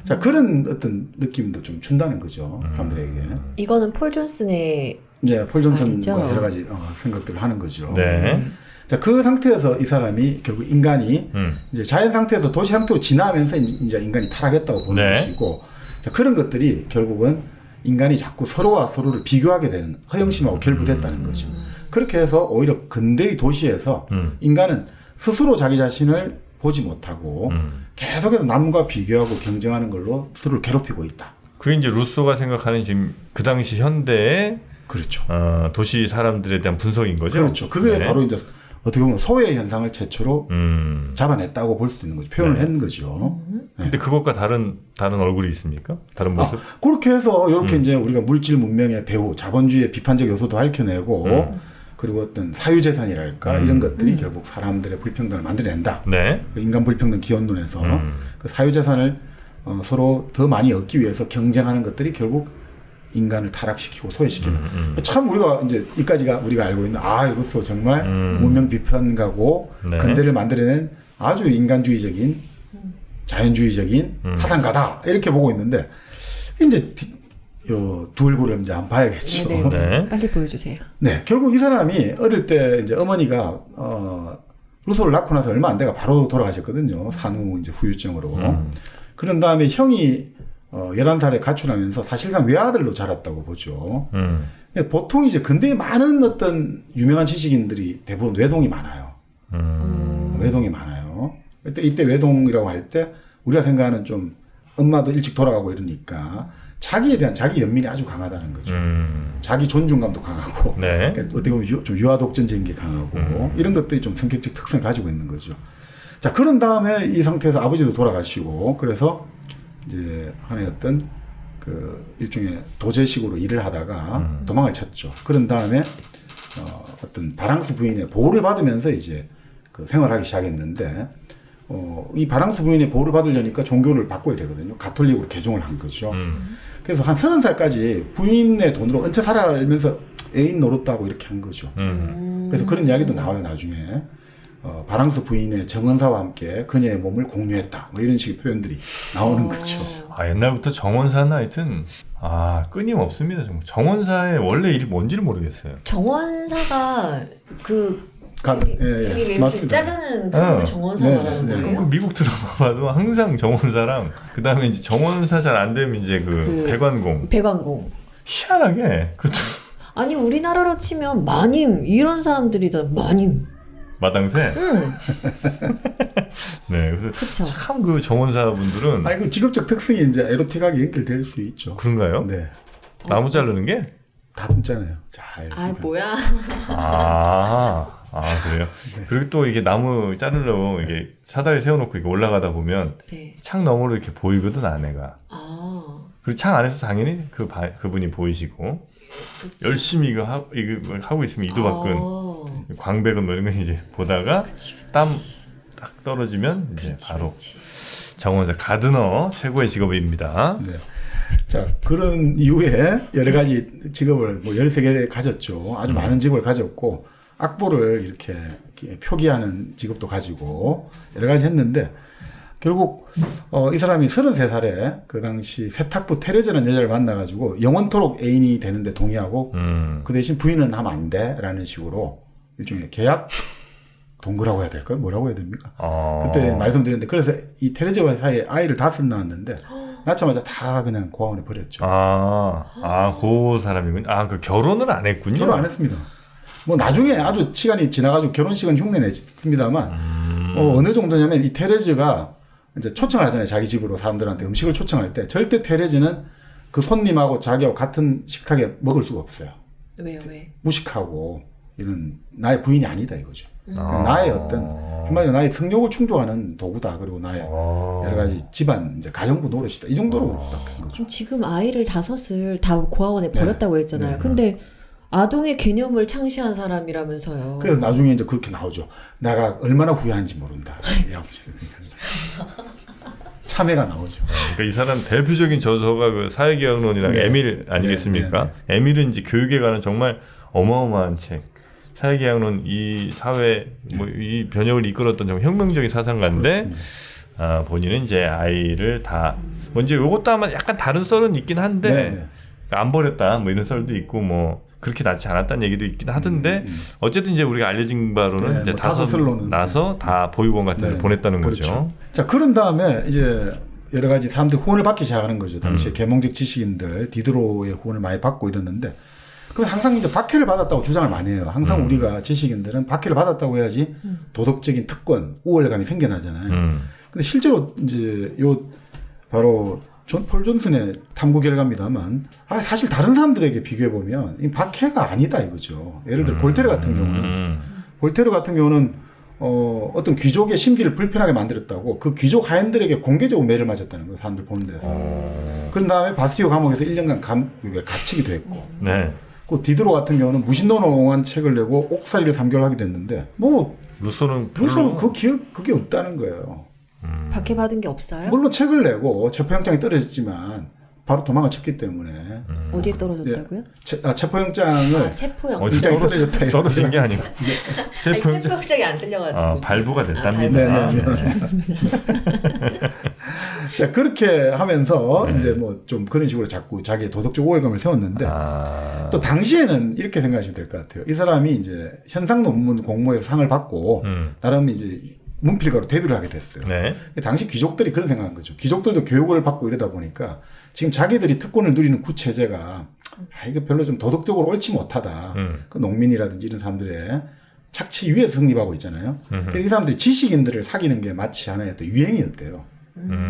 자, 그런 어떤 느낌도 좀 준다는 거죠. 사람들에게. 이거는 폴 존슨의 예, 폴 존슨과 말이죠. 여러 가지 생각들을 하는 거죠. 네. 자, 그 상태에서 이 사람이 결국 인간이 이제 자연 상태에서 도시 상태로 진화하면서 이제 인간이 타락했다고 보는 네. 것이고, 자, 그런 것들이 결국은 인간이 자꾸 서로와 서로를 비교하게 되는 허영심하고 결부됐다는 거죠. 그렇게 해서 오히려 근대의 도시에서 인간은 스스로 자기 자신을 보지 못하고 계속해서 남과 비교하고 경쟁하는 걸로 스스로를 괴롭히고 있다. 그게 이제 루소가 생각하는 지금 그 당시 현대의 그렇죠. 도시 사람들에 대한 분석인 거죠. 그렇죠. 그게 네. 바로 이제 어떻게 보면 소외 현상을 최초로 잡아냈다고 볼 수도 있는 거죠. 표현을 네. 했는 거죠. 근데 그것과 다른 얼굴이 있습니까? 다른 모습? 그렇게 해서 이렇게 이제 우리가 물질 문명의 배후, 자본주의의 비판적 요소도 밝혀내고 그리고 어떤 사유재산이랄까 이런 것들이 결국 사람들의 불평등을 만들어낸다. 네. 그 인간 불평등 기원론에서 그 사유재산을 서로 더 많이 얻기 위해서 경쟁하는 것들이 결국 인간을 타락시키고 소외시키는. 참 우리가 이제 이까지가 우리가 알고 있는 이것도 정말 문명 비판가고 네. 근대를 만들어낸 아주 인간주의적인 자연주의적인 사상가다 이렇게 보고 있는데 이제 요 두 얼굴을 이제 한번 봐야겠죠. 네네. 네. 빨리 보여주세요. 네, 결국 이 사람이 어릴 때 이제 어머니가 루소를 낳고 나서 얼마 안 돼가 바로 돌아가셨거든요. 산후 이제 후유증으로. 그런 다음에 형이 11살에 가출하면서 사실상 외아들로 자랐다고 보죠. 보통 이제 근대에 많은 어떤 유명한 지식인들이 대부분 외동이 많아요. 외동이 많아요. 이때 외동이라고 할 때 우리가 생각하는 좀 엄마도 일찍 돌아가고 이러니까 자기에 대한 자기 연민이 아주 강하다는 거죠. 자기 존중감도 강하고 네. 그러니까 어떻게 보면 좀 유아독전적인 게 강하고 이런 것들이 좀 성격적 특성을 가지고 있는 거죠. 자, 그런 다음에 이 상태에서 아버지도 돌아가시고 그래서 이제 하나의 어떤 그 일종의 도제식으로 일을 하다가 도망을 쳤죠. 그런 다음에 어떤 바랑스 부인의 보호를 받으면서 이제 그 생활하기 시작했는데 이 바랑스 부인의 보호를 받으려니까 종교를 바꿔야 되거든요. 가톨릭으로 개종을 한 거죠. 그래서 한 30살까지 부인의 돈으로 얹혀 살아면서 애인 노릇도 하고 이렇게 한 거죠. 그래서 그런 이야기도 나와요, 나중에. 바랑스 부인의 정원사와 함께 그녀의 몸을 공유했다. 뭐 이런 식의 표현들이 나오는 거죠. 옛날부터 정원사는 하여튼 끊임없습니다. 정원사의 원래 일이 뭔지를 모르겠어요. 정원사가 예, 맞습니다. 자르는 그 정원사 네, 말하는 네. 거예요? 그 미국 드라마 봐도 항상 정원사랑 그 다음에 이제 정원사 잘 안 되면 이제 그 배관공. 배관공. 희한하게 그것도 아니 우리나라로 치면 마님 이런 사람들이잖아. 마님. 마당새. 응. 네, 그래서 그쵸. 참 그 정원사분들은 아니 그 직업적 특성이 이제 에로틱하게 연결될 수 있죠. 그런가요? 네. 나무 자르는 게? 다듬잖아요. 잘. 아 뭐야? 그래요? 그리고 또 이게 나무 자르려고 이게 사다리 세워놓고 이게 올라가다 보면 네. 창 너머로 이렇게 보이거든, 아내가. 그리고 창 안에서 당연히 그분이 보이시고, 그치. 열심히 이거 하고 있으면 이도 밖은 광배근 뭐 이런 거 이제 보다가 땀 딱 떨어지면 이제 그렇지, 바로 그렇지. 정원사 가드너 최고의 직업입니다. 네. 자, 그런 이후에 여러 가지 직업을 뭐 13개 가졌죠. 아주 많은 직업을 가졌고, 악보를 이렇게 표기하는 직업도 가지고 여러 가지 했는데, 결국 이 사람이 33살에 그 당시 세탁부 테레즈라는 여자를 만나가지고 영원토록 애인이 되는데 동의하고 그 대신 부인은 하면 안 돼라는 식으로 일종의 계약 동거라고 해야 될까요? 뭐라고 해야 됩니까? 그때 말씀드렸는데, 그래서 이 테레즈와 사이에 아이를 5 낳았는데 낳자마자 다 그냥 고아원에 버렸죠. 그 사람이군요. 그 결혼을 안 했군요. 결혼 안 했습니다. 뭐 나중에 아주 시간이 지나가지고 결혼식은 흉내 냈습니다만 어느 정도냐면 이 테레즈가 이제 초청을 하잖아요. 자기 집으로 사람들한테 음식을 초청할 때 절대 테레즈는 그 손님하고 자기하고 같은 식탁에 먹을 수가 없어요. 왜요? 왜? 무식하고 이런 나의 부인이 아니다 이거죠. 나의 어떤 한마디로 나의 성욕을 충족하는 도구다. 그리고 나의 여러 가지 집안 이제 가정부 노릇이다. 이 정도로 한 거죠. 그럼 지금 아이를 5을 다 고아원에 버렸다고 했잖아요. 근데 아동의 개념을 창시한 사람이라면서요. 그래서 나중에 이제 그렇게 나오죠. 내가 얼마나 후회하는지 모른다. 참회가 나오죠. 그러니까 이 사람 대표적인 저서가 그 사회계약론이랑 에밀 아니겠습니까? 에밀은 이제 교육에 관한 정말 어마어마한 책. 사회계약론 이 사회 이 변혁을 이끌었던 정말 혁명적인 사상가인데 본인은 이제 아이를 다 먼저 요것도 아마 약간 다른 썰은 있긴 한데 안 버렸다 뭐 이런 썰도 있고 뭐 그렇게 낳지 않았다는 얘기도 있긴 하던데 어쨌든 이제 우리가 알려진 바로는 이제 뭐 5 나서 다 보육원 같은 데 보냈다는 그렇죠. 거죠. 자, 그런 다음에 이제 여러 가지 사람들이 후원을 받기 시작하는 거죠. 당시에 계몽적 지식인들 디드로의 후원을 많이 받고 이러는데, 그럼 항상 이제 박해를 받았다고 주장을 많이 해요. 항상 우리가 지식인들은 박해를 받았다고 해야지 도덕적인 특권, 우월감이 생겨나잖아요. 근데 실제로 이제 바로 폴 존슨의 탐구 결과입니다만, 사실 다른 사람들에게 비교해 보면 이 박해가 아니다 이거죠. 예를 들어 볼테르 같은 경우는 어떤 귀족의 심기를 불편하게 만들었다고 그 귀족 하인들에게 공개적으로 매를 맞았다는 거예요. 사람들 보는 데서. 그런 다음에 바스티오 감옥에서 1년간 갇히기도 했고. 그 디드로 같은 경우는 무신론을 책을 내고 옥살이를 3개월 하게 됐는데, 뭐 루소는 그게 없다는 거예요. 박해받은 게 없어요? 물론 책을 내고 체포영장이 떨어졌지만 바로 도망을 쳤기 때문에. 어디에 떨어졌다고요? 체포영장을 체포영장 떨어졌다. 떨어진 게 아니고 체포영장이 안 들려가지고 발부가 됐답니다. 자, 그렇게 하면서 이제 뭐 좀 그런 식으로 자꾸 자기의 도덕적 우월감을 세웠는데 또 당시에는 이렇게 생각하시면 될 것 같아요. 이 사람이 이제 현상 논문 공모에서 상을 받고 나름 이제 문필가로 데뷔를 하게 됐어요. 당시 귀족들이 그런 생각한 거죠. 귀족들도 교육을 받고 이러다 보니까 지금 자기들이 특권을 누리는 구체제가 이거 별로 좀 도덕적으로 옳지 못하다. 그 농민이라든지 이런 사람들의 착취 위에서 성립하고 있잖아요. 그래서 이 사람들이 지식인들을 사귀는 게 마치 하나의 어떤 유행이었대요.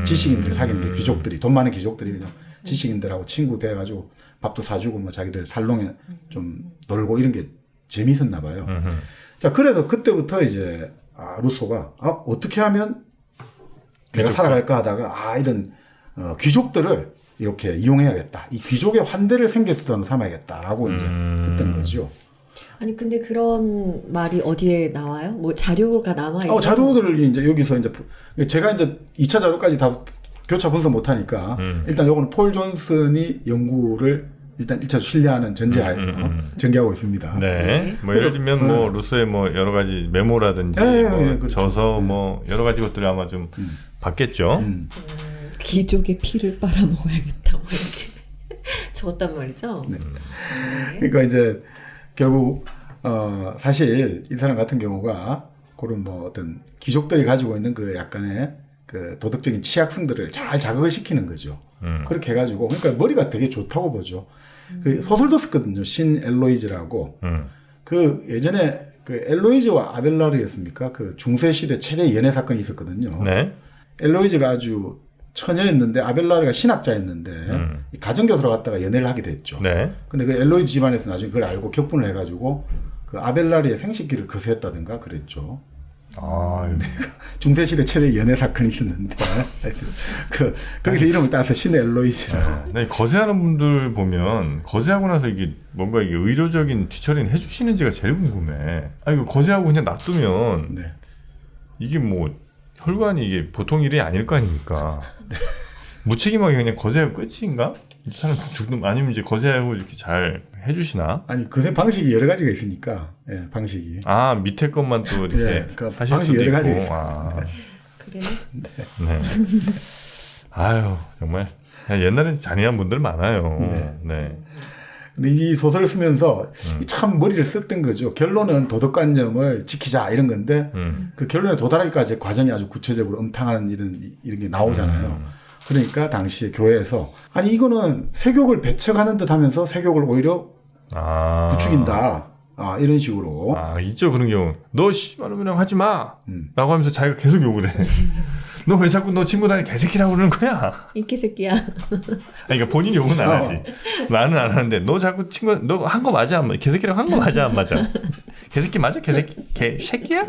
지식인들을 사귀는 게 귀족들이, 돈 많은 귀족들이 그냥 지식인들하고 친구 돼가지고 밥도 사주고 뭐 자기들 살롱에 좀 놀고 이런 게 재미있었나 봐요. 자, 그래서 그때부터 이제 루소가 어떻게 하면 내가 살아갈까 하다가 이런 귀족들을 이렇게 이용해야겠다. 이 귀족의 환대를 생계수단으로 삼아야겠다라고 이제 했던 거죠. 아니 근데 그런 말이 어디에 나와요? 뭐 자료가 남아 있어요? 자료들을 이제 여기서 이제 제가 이제 2차 자료까지 다 교차 분석 못 하니까 일단 요거는 폴 존슨이 연구를 일단 1차 신뢰하는 전제하에서 전개하고 있습니다. 뭐 예를 들면 뭐 루소의 뭐 여러 가지 메모라든지 그렇죠. 저서 뭐 여러 가지 것들이 아마 좀 봤겠죠. 귀족의 피를 빨아먹어야겠다. 뭐 이렇게 적었단 말이죠. 그러니까 이제 결국 사실 이 사람 같은 경우가 그런 뭐 어떤 귀족들이 가지고 있는 그 약간의 그 도덕적인 취약성들을 잘 자극을 시키는 거죠. 그렇게 해가지고 그러니까 머리가 되게 좋다고 보죠. 그 소설도 썼거든요. 신 엘로이즈라고. 그 예전에 그 엘로이즈와 아벨라르였습니까? 그 중세 시대 최대 연애 사건이 있었거든요. 엘로이즈가 아주 처녀였는데 아벨라르가 신학자였는데 이 가정교사로 갔다가 연애를 하게 됐죠. 네. 근데 그 엘로이즈 집안에서 나중에 그걸 알고 격분을 해가지고 그 아벨라르의 생식기를 거세했다든가 그랬죠. 아, 중세시대 최대 연애 사건이 있었는데 거기서 이름을 따서 신 엘로이즈라고. 네, 거세하는 분들 보면 거세하고 나서 이게 뭔가 이게 의료적인 뒤처리는 해주시는지가 제일 궁금해. 아니 그 거세하고 그냥 놔두면 네. 이게 뭐 혈관이 이게 보통 일이 아닐 거 아닙니까? 무책임하게 그냥 거세하고 끝인가? 이 사람 죽든 아니면 이제 거세하고 이렇게 잘 해주시나? 아니 거세 방식이 여러 가지가 있으니까 예, 방식이. 아 밑에 것만 또 이렇게 예, 그러니까 하실 방식이 수도 여러 가지가 있고. 있어요. 아, 그래? 네. 아유 정말 옛날엔 잔인한 분들 많아요. 네. 근데 이 소설을 쓰면서 참 머리를 썼던 거죠. 결론은 도덕관념을 지키자 이런 건데 그 결론에 도달하기까지 과정이 아주 구체적으로 음탕한 이런 게 나오잖아요. 그러니까 당시에 교회에서 아니 이거는 세욕을 배척하는 듯 하면서 세욕을 오히려 부추긴다. 아, 이런 식으로. 아, 있죠 그런 경우. 너 씨발 그냥 하지 마. 라고 하면서 자기가 계속 욕을 해. 너 왜 자꾸 너 친구 다니 개새끼라고 그러는 거야? 이 개새끼야. 아니, 그러니까 본인이 욕은 안 하지. 나는 안 하는데 너 자꾸 친구 너 한 거 맞아 안 맞아? 개새끼라고 한 거 맞아 안 맞아? 개새끼 맞아? 개새끼야?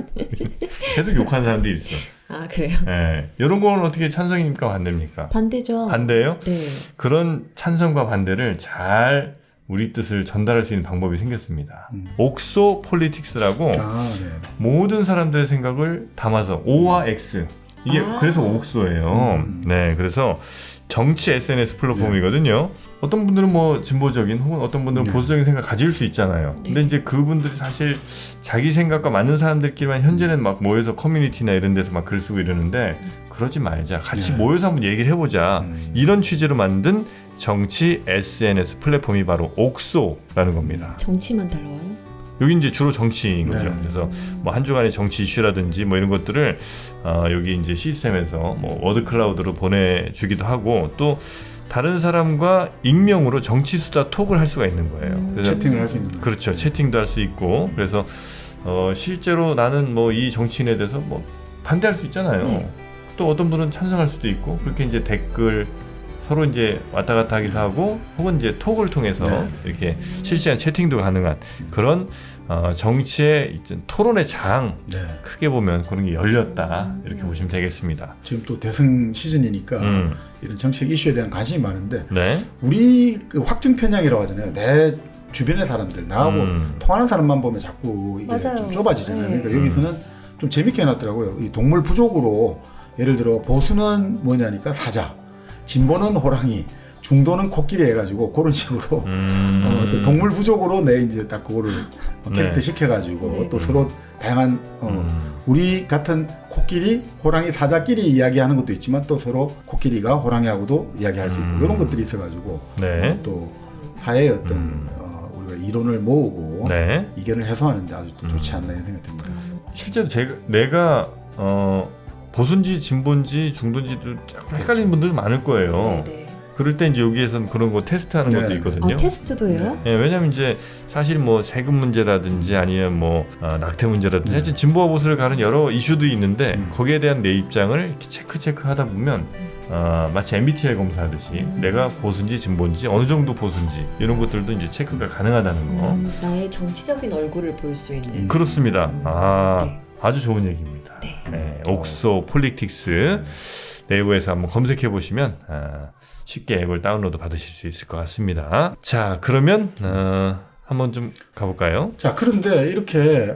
계속 욕하는 사람들이 있어. 아 그래요? 네. 이런 건 어떻게 찬성입니까 반대입니까? 반대죠. 반대예요? 네. 그런 찬성과 반대를 잘 우리 뜻을 전달할 수 있는 방법이 생겼습니다. 옥소 폴리틱스라고 아, 네. 모든 사람들의 생각을 담아서 O와 X 이게 그래서 옥소예요. 네, 그래서 정치 SNS 플랫폼이거든요. 어떤 분들은 뭐 진보적인 혹은 어떤 분들은 보수적인 생각 가질 수 있잖아요. 근데 이제 그분들이 사실 자기 생각과 맞는 사람들끼리만 현재는 막 모여서 커뮤니티나 이런 데서 막 글 쓰고 이러는데 그러지 말자. 같이 모여서 한번 얘기를 해보자. 이런 취지로 만든 정치 SNS 플랫폼이 바로 옥소라는 겁니다. 정치만 달라와요? 여기 이제 주로 정치인 거죠. 네. 그래서 뭐 한 주간의 정치 이슈라든지 뭐 이런 것들을 여기 이제 시스템에서 뭐 워드 클라우드로 보내주기도 하고 또 다른 사람과 익명으로 정치 수다 톡을 할 수가 있는 거예요. 그래서 채팅을 할 수 있는. 그렇죠. 채팅도 할 수 있고 그래서 실제로 나는 뭐 이 정치인에 대해서 뭐 반대할 수 있잖아요. 네. 또 어떤 분은 찬성할 수도 있고 그렇게 이제 댓글 서로 이제 왔다 갔다 하기도 하고 혹은 이제 톡을 통해서 이렇게 실시간 채팅도 가능한 그런 정치의 이제 토론의 장 네. 크게 보면 그런 게 열렸다 이렇게 보시면 되겠습니다. 지금 또 대선 시즌이니까 이런 정치적 이슈에 대한 관심이 많은데 네. 우리 그 확증 편향이라고 하잖아요. 내 주변의 사람들 나하고 통하는 사람만 보면 자꾸 이게 맞아요. 좀 좁아지잖아요. 네. 그러니까 여기서는 좀 재밌게 해놨더라고요. 이 동물 부족으로 예를 들어 보수는 뭐냐니까 사자, 진보는 호랑이, 중도는 코끼리 해가지고 그런 식으로 어떤 동물 부족으로 내 이제 딱 그거를 캐릭터 시켜가지고 또 서로 다양한 우리 같은 코끼리, 호랑이, 사자끼리 이야기하는 것도 있지만 또 서로 코끼리가 호랑이하고도 이야기할 수 있고 이런 것들이 있어가지고 또 사회의 어떤 우리가 이론을 모으고 이견을 해소하는데 아주 또 좋지 않나 이런 생각이 듭니다. 실제로 내가 보수인지 진보인지 중도인지도 조금 헷갈리는 분들 많을 거예요. 네. 그럴 때 이제 여기에서는 그런 거 테스트하는 것도 있거든요. 아, 테스트도 해요? 네, 왜냐면 이제 사실 뭐 세금 문제라든지 아니면 뭐 낙태 문제라든지 하여튼 진보와 보수를 가는 여러 이슈도 있는데 거기에 대한 내 입장을 이렇게 체크하다 보면 마치 MBTI 검사하듯이 내가 보수인지 진보인지 어느 정도 보수인지 이런 것들도 이제 체크가 가능하다는 거. 나의 정치적인 얼굴을 볼 수 있는. 그렇습니다. 네. 아주 좋은 얘기입니다. 네, 옥소 폴리틱스 네이버에서 한번 검색해 보시면 쉽게 앱을 다운로드 받으실 수 있을 것 같습니다. 자, 그러면 한번 좀 가볼까요? 자, 그런데 이렇게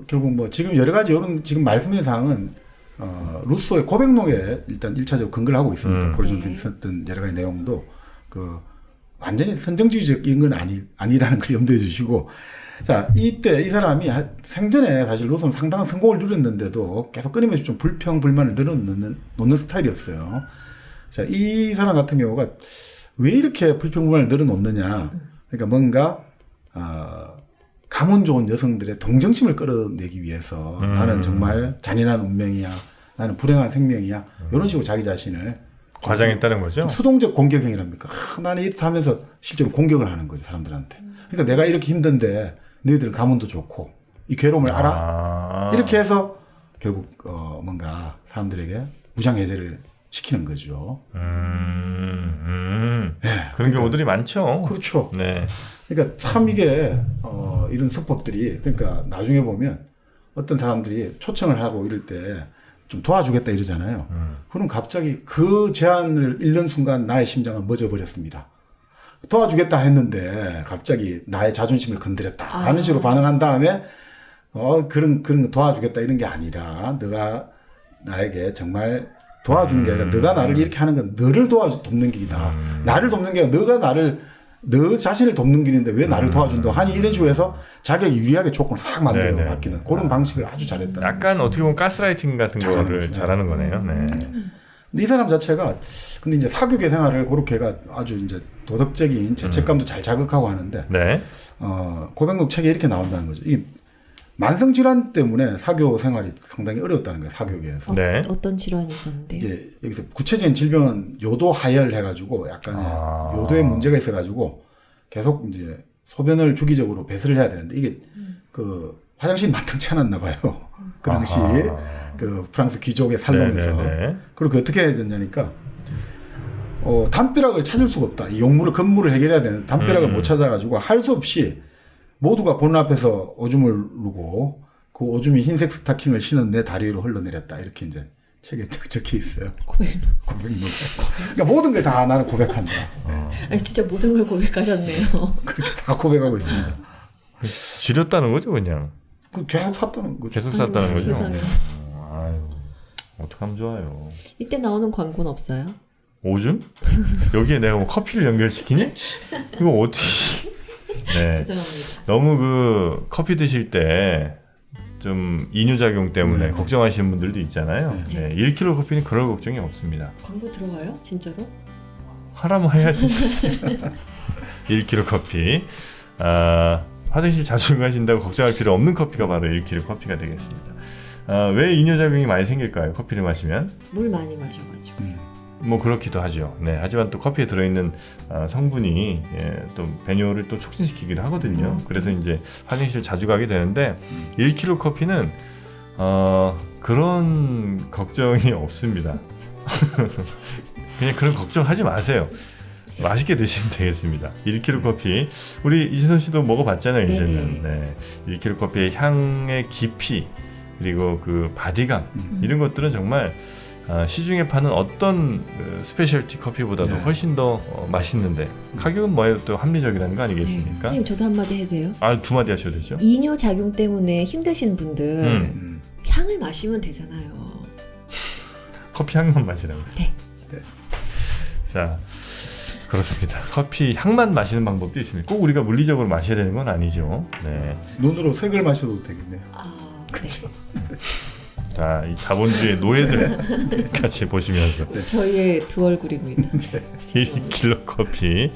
결국 뭐 지금 여러 가지 이런 지금 말씀드린 사항은 루소의 고백록에 일단 1차적으로 근거를 하고 있으니까 폴 존슨이 썼던 여러 가지 내용도 그 완전히 선정주의적인 건 아니라는 걸 염두에 주시고 자, 이때 이 사람이 생전에 사실 루소는 상당한 성공을 누렸는데도 계속 끊임없이 좀 불평, 불만을 늘어놓는 스타일이었어요. 자, 이 사람 같은 경우가 왜 이렇게 불평, 불만을 늘어놓느냐. 그러니까 뭔가, 가문 좋은 여성들의 동정심을 끌어내기 위해서 나는 정말 잔인한 운명이야. 나는 불행한 생명이야. 이런 식으로 자기 자신을 과장했다는 거죠? 수동적 공격형이랍니까? 나는 이렇다 하면서 실제로 공격을 하는 거죠, 사람들한테. 그러니까 내가 이렇게 힘든데 너희들은 가문도 좋고 이 괴로움을 알아? 이렇게 해서 결국 뭔가 사람들에게 무장해제를 시키는 거죠. 네, 그런 경우들이 많죠. 그렇죠. 네. 그러니까 참 이게 이런 수법들이 그러니까 나중에 보면 어떤 사람들이 초청을 하고 이럴 때 좀 도와주겠다 이러잖아요. 그럼 갑자기 그 제안을 읽는 순간 나의 심장은 멎어버렸습니다. 도와주겠다 했는데 갑자기 나의 자존심을 건드렸다 하는 식으로 반응한 다음에 그런 거 도와주겠다 이런 게 아니라 너가 나에게 정말 도와주는 게 아니라 너가 나를 이렇게 하는 건 너를 돕는 길이다. 나를 돕는 게 아니라 너 자신을 돕는 길인데 왜 나를 도와준다 하니 이런 식으로 해서 자기가 유리하게 조건을 싹 만들어 바뀌는 그런 방식을 아주 잘했다. 약간 어떻게 보면 가스라이팅 같은 거를 잘하는 거네요. 네. 근데 이 사람 자체가 근데 이제 사교계 생활을 그렇게가 아주 이제 도덕적인 죄책감도 잘 자극하고 하는데 네. 고백록 책에 이렇게 나온다는 거죠. 이 만성 질환 때문에 사교 생활이 상당히 어려웠다는 거예요. 사교계에서. 네. 어떤 질환이 있었는데요? 이게 여기서 구체적인 질병은 요도 하열 해가지고 약간의 요도에 문제가 있어가지고 계속 이제 소변을 주기적으로 배설을 해야 되는데 이게 그 화장실이 마땅치 않았나 봐요. 그 당시 그 프랑스 귀족의 살롱에서. 그리고 어떻게 해야 되냐니까 담벼락을 찾을 수가 없다. 이 용무를 건물을 해결해야 되는 담벼락을 못 찾아가지고 할 수 없이 모두가 보는 앞에서 오줌을 누고 그 오줌이 흰색 스타킹을 신은 내 다리 위로 흘러내렸다. 이렇게 이제 책에 적혀 있어요. 고백록. 그러니까 모든 걸 다 나는 고백한다. 아니 진짜 모든 걸 고백하셨네요. 그렇게 다 고백하고 있습니다. 지렸다는 거죠, 그냥. 계속 샀다는 거죠. 계속 샀다는 거죠. 세상에. 아유, 어떡하면 좋아요. 이때 나오는 광고는 없어요? 오줌? 여기에 내가 뭐 커피를 연결시키니? 이거 어떻게? 네. 죄송합니다. 너무 그 커피 드실 때 좀 이뇨작용 때문에 걱정하시는 분들도 있잖아요. 네. 1kg 커피는 그럴 걱정이 없습니다. 광고 들어가요? 진짜로? 하라면 해야지. 1kg 커피. 화장실 자주 가신다고 걱정할 필요 없는 커피가 바로 1kg 커피가 되겠습니다. 왜 이뇨작용이 많이 생길까요? 커피를 마시면? 물 많이 마셔가지고. 뭐 그렇기도 하죠. 네, 하지만 또 커피에 들어있는 성분이 또 배뇨를 또 촉진시키기도 하거든요. 그래서 이제 화장실 자주 가게 되는데 1kg 커피는 그런 걱정이 없습니다. 그냥 그런 걱정하지 마세요. 맛있게 드시면 되겠습니다. 1kg 커피 우리 이진선 씨도 먹어봤잖아요. 이제는. 네, 1kg 커피의 향의 깊이 그리고 그 바디감 이런 것들은 정말 시중에 파는 어떤 스페셜티 커피보다도 훨씬 더 맛있는데 가격은 뭐예요? 또 합리적이라는 거 아니겠습니까? 네. 선생님 저도 한마디 해도 돼요? 두 마디 하셔도 되죠. 이뇨 작용 때문에 힘드신 분들 향을 마시면 되잖아요. 커피 향만 마시라고요? 네. 자, 그렇습니다. 커피 향만 마시는 방법도 있습니다. 꼭 우리가 물리적으로 마셔야 되는 건 아니죠. 네. 눈으로 색을 마셔도 되겠네요. 그렇죠. 자, 이 자본주의 노예들 같이 보시면서 저희의 두 얼굴입니다. 1kg 커피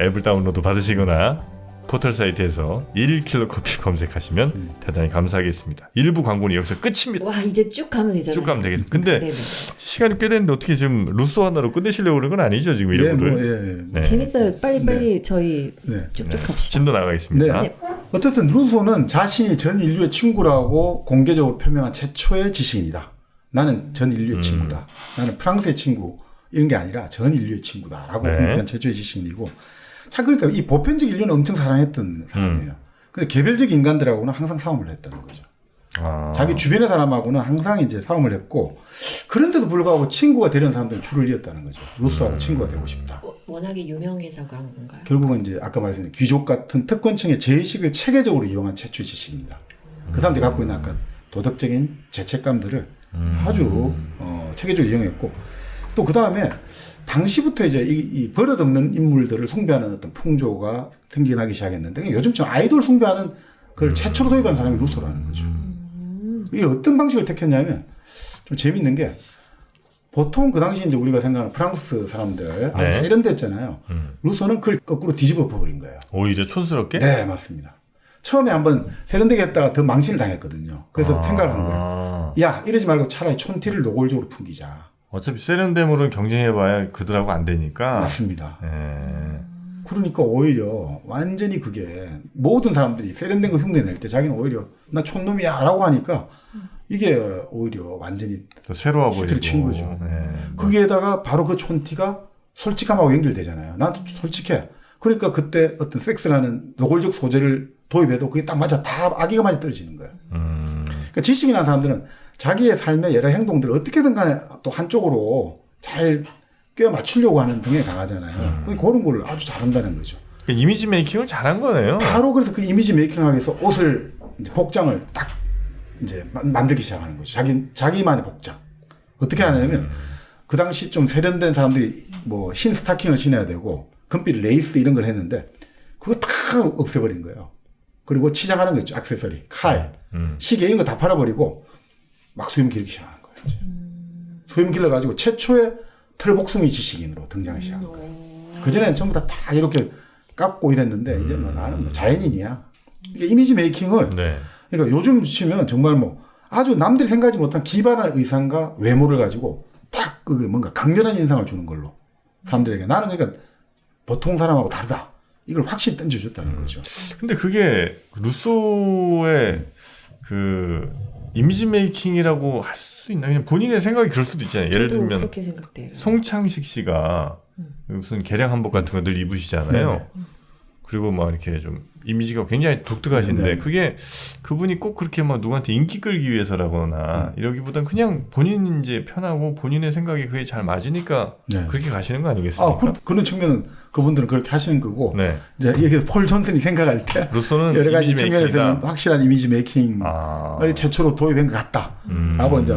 앱을 다운로드 받으시거나 포털 사이트에서 1kg 커피 검색하시면 대단히 감사하겠습니다. 일부 광고는 여기서 끝입니다. 와 이제 쭉 가면 되잖아요. 쭉 가면 되겠죠. 근데 네네. 시간이 꽤 됐는데 어떻게 지금 루소 하나로 끝내시려고 그러는 건 아니죠? 지금 이런 거를. 네. 재밌어요. 빨리 저희 쭉쭉 갑시다. 진도 나가겠습니다. 네. 어쨌든 루소는 자신이 전 인류의 친구라고 공개적으로 표명한 최초의 지식인이다. 나는 전 인류의 친구다. 나는 프랑스의 친구 이런 게 아니라 전 인류의 친구다라고 공개한 최초의 지식인이고 참 그러니까 이 보편적 인류는 엄청 사랑했던 사람이에요. 근데 개별적 인간들하고는 항상 싸움을 했다는 거죠. 자기 주변의 사람하고는 항상 이제 싸움을 했고 그런데도 불구하고 친구가 되려는 사람들은 줄을 이었다는 거죠. 루소하고 친구가 되고 싶다. 워낙에 유명해서 그런 건가요? 결국은 이제 아까 말씀드린 귀족 같은 특권층의 제의식을 체계적으로 이용한 최초의 지식입니다. 그 사람들이 갖고 있는 아까 도덕적인 죄책감들을 아주 체계적으로 이용했고 또 그 다음에 당시부터 이제 이 버릇없는 인물들을 숭배하는 어떤 풍조가 생겨나기 시작했는데 요즘처럼 아이돌 숭배하는 그걸 최초로 도입한 사람이 루소라는 거죠. 이게 어떤 방식을 택했냐면 좀 재밌는 게 보통 그 당시 이제 우리가 생각하는 프랑스 사람들 아주 세련됐잖아요. 루소는 그걸 거꾸로 뒤집어 버린 거예요. 오히려 촌스럽게? 네, 맞습니다. 처음에 한번 세련되게 했다가 더 망신을 당했거든요. 그래서 생각을 한 거예요. 야, 이러지 말고 차라리 촌티를 노골적으로 풍기자. 어차피 세련됨으로는 경쟁해봐야 그들하고 안 되니까. 맞습니다. 그러니까 오히려 완전히 그게 모든 사람들이 세련된 거 흉내낼 때 자기는 오히려 나 촌놈이야 라고 하니까 이게 오히려 완전히 또 새로워 보이고. 히트를 친 거죠. 네. 거기에다가 바로 그 촌티가 솔직함하고 연결되잖아요. 나도 솔직해. 그러니까 그때 어떤 섹스라는 노골적 소재를 도입해도 그게 딱 맞아. 다 아기가 맞아 떨어지는 거예요. 그러니까 지식이나 사람들은 자기의 삶의 여러 행동들을 어떻게든 간에 또 한쪽으로 잘 껴 맞추려고 하는 등에 강하잖아요. 그런 걸 아주 잘한다는 거죠. 그러니까 이미지 메이킹을 잘한 거네요. 바로 그래서 그 이미지 메이킹을 하기 위해서 옷을 이제 복장을 딱 이제 만들기 시작하는 거죠. 자기만의 복장. 어떻게 하냐면 그 당시 좀 세련된 사람들이 뭐 흰 스타킹을 신어야 되고 금빛 레이스 이런 걸 했는데 그거 다 없애버린 거예요. 그리고 치장하는 거 있죠. 액세서리, 칼, 시계 이런 거 다 팔아버리고 막 수염 기르기 시작하는 거예요. 이제. 수염 길러가지고 최초의 털복숭이 지식인으로 등장하기 시작한 거예요. 그전에는 전부 다 이렇게 깎고 이랬는데 이제 뭐 나는 뭐 자연인이야. 이게 이미지 메이킹을 네. 그러니까 요즘 치면 정말 뭐 아주 남들이 생각하지 못한 기발한 의상과 외모를 가지고 딱 그게 뭔가 강렬한 인상을 주는 걸로 사람들에게 나는 그러니까 보통 사람하고 다르다. 이걸 확실히 던져줬다는 거죠. 근데 그게 루소의 그 이미지 메이킹이라고 할 수 있나? 그냥 본인의 생각이 그럴 수도 있잖아요. 예를 저도 들면 그렇게 생각돼요. 송창식 씨가 무슨 개량 한복 같은 거 늘 입으시잖아요. 그리고 막 이렇게 좀 이미지가 굉장히 독특하신데 네. 그게 그분이 꼭 그렇게 막 누구한테 인기 끌기 위해서라거나 이러기보단 그냥 본인 이제 편하고 본인의 생각이 그게 잘 맞으니까 네. 그렇게 가시는 거 아니겠습니까? 그런 측면은 그분들은 그렇게 하시는 거고 네. 이제 여기서 폴 존슨이 생각할 때 루소는 여러 가지 이미지 측면에서는 메이킹이다. 확실한 이미지 메이킹을 최초로 도입한 것 같다. 라고 이제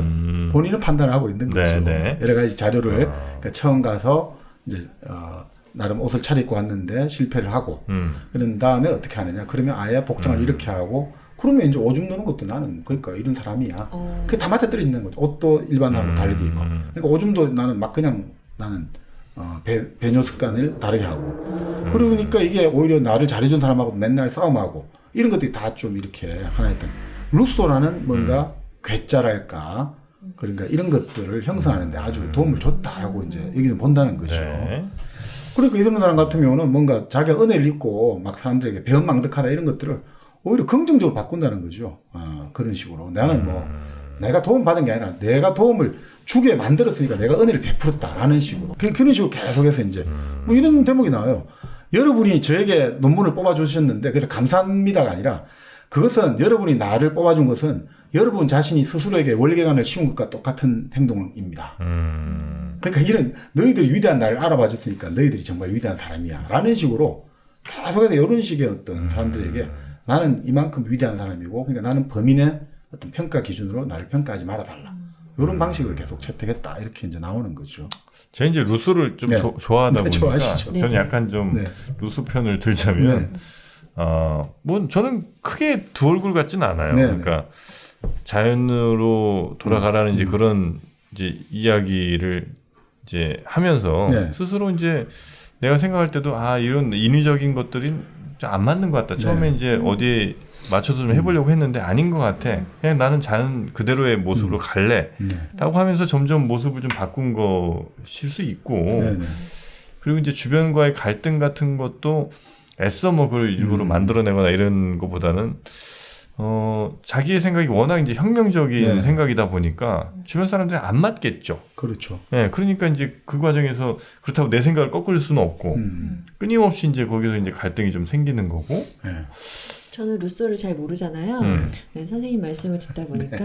본인은 판단하고 있는 거죠. 네. 여러 가지 자료를 그러니까 처음 가서 이제 나름 옷을 차려입고 왔는데 실패를 하고 그런 다음에 어떻게 하느냐. 그러면 아예 복장을 이렇게 하고 그러면 이제 오줌 누는 것도 나는 그러니까 이런 사람이야. 그게 다 맞아떨어지는 거죠. 옷도 일반하고 다르게 입어. 그러니까 오줌도 나는 막 그냥 나는 배뇨 습관을 다르게 하고 그러니까 이게 오히려 나를 잘해준 사람하고 맨날 싸움하고 이런 것들이 다 좀 이렇게 하나의 어떤 루소라는 뭔가 괴짜랄까 그러니까 이런 것들을 형성하는데 아주 도움을 줬다라고 이제 여기서 본다는 거죠. 네. 그러니까 이런 사람 같은 경우는 뭔가 자기가 은혜를 입고 막 사람들에게 배은망덕하다 이런 것들을 오히려 긍정적으로 바꾼다는 거죠. 그런 식으로 나는 뭐 내가 도움 받은 게 아니라 내가 도움을 주게 만들었으니까 내가 은혜를 베풀었다라는 식으로 그런 식으로 계속해서 이제 뭐 이런 대목이 나와요. 여러분이 저에게 논문을 뽑아주셨는데 그래서 감사합니다가 아니라 그것은 여러분이 나를 뽑아준 것은 여러분 자신이 스스로에게 월계관을 씌운 것과 똑같은 행동입니다. 그러니까 이런 너희들이 위대한 나를 알아봐 줬으니까 너희들이 정말 위대한 사람이야 라는 식으로 계속해서 이런 식의 어떤 사람들에게 나는 이만큼 위대한 사람이고 그러니까 나는 범인의 어떤 평가 기준으로 나를 평가하지 말아달라. 이런 방식을 계속 채택했다 이렇게 이제 나오는 거죠. 제가 이제 루소를 좀 네. 좋아하다 보니까 좋아하시죠. 저는 네. 약간 좀 네. 루소 편을 들자면 뭐 저는 크게 두 얼굴 같지는 않아요. 네. 그러니까 자연으로 돌아가라는 이제 그런 이제 이야기를 이제 하면서 네. 스스로 이제 내가 생각할 때도 이런 인위적인 것들이 좀 안 맞는 것 같다. 처음에 이제 어디에 맞춰서 좀 해보려고 했는데 아닌 것 같아. 그냥 나는 자연 그대로의 모습으로 갈래. 라고 하면서 점점 모습을 좀 바꾼 것일 수 있고 네. 그리고 이제 주변과의 갈등 같은 것도 애써 뭐 그걸 일부러 만들어내거나 이런 것보다는 자기의 생각이 워낙 이제 혁명적인 네. 생각이다 보니까 주변 사람들이 안 맞겠죠. 그렇죠. 네, 그러니까 이제 그 과정에서 그렇다고 내 생각을 꺾을 수는 없고 끊임없이 이제 거기서 이제 갈등이 좀 생기는 거고. 네. 저는 루소를 잘 모르잖아요. 네, 선생님 말씀을 듣다 보니까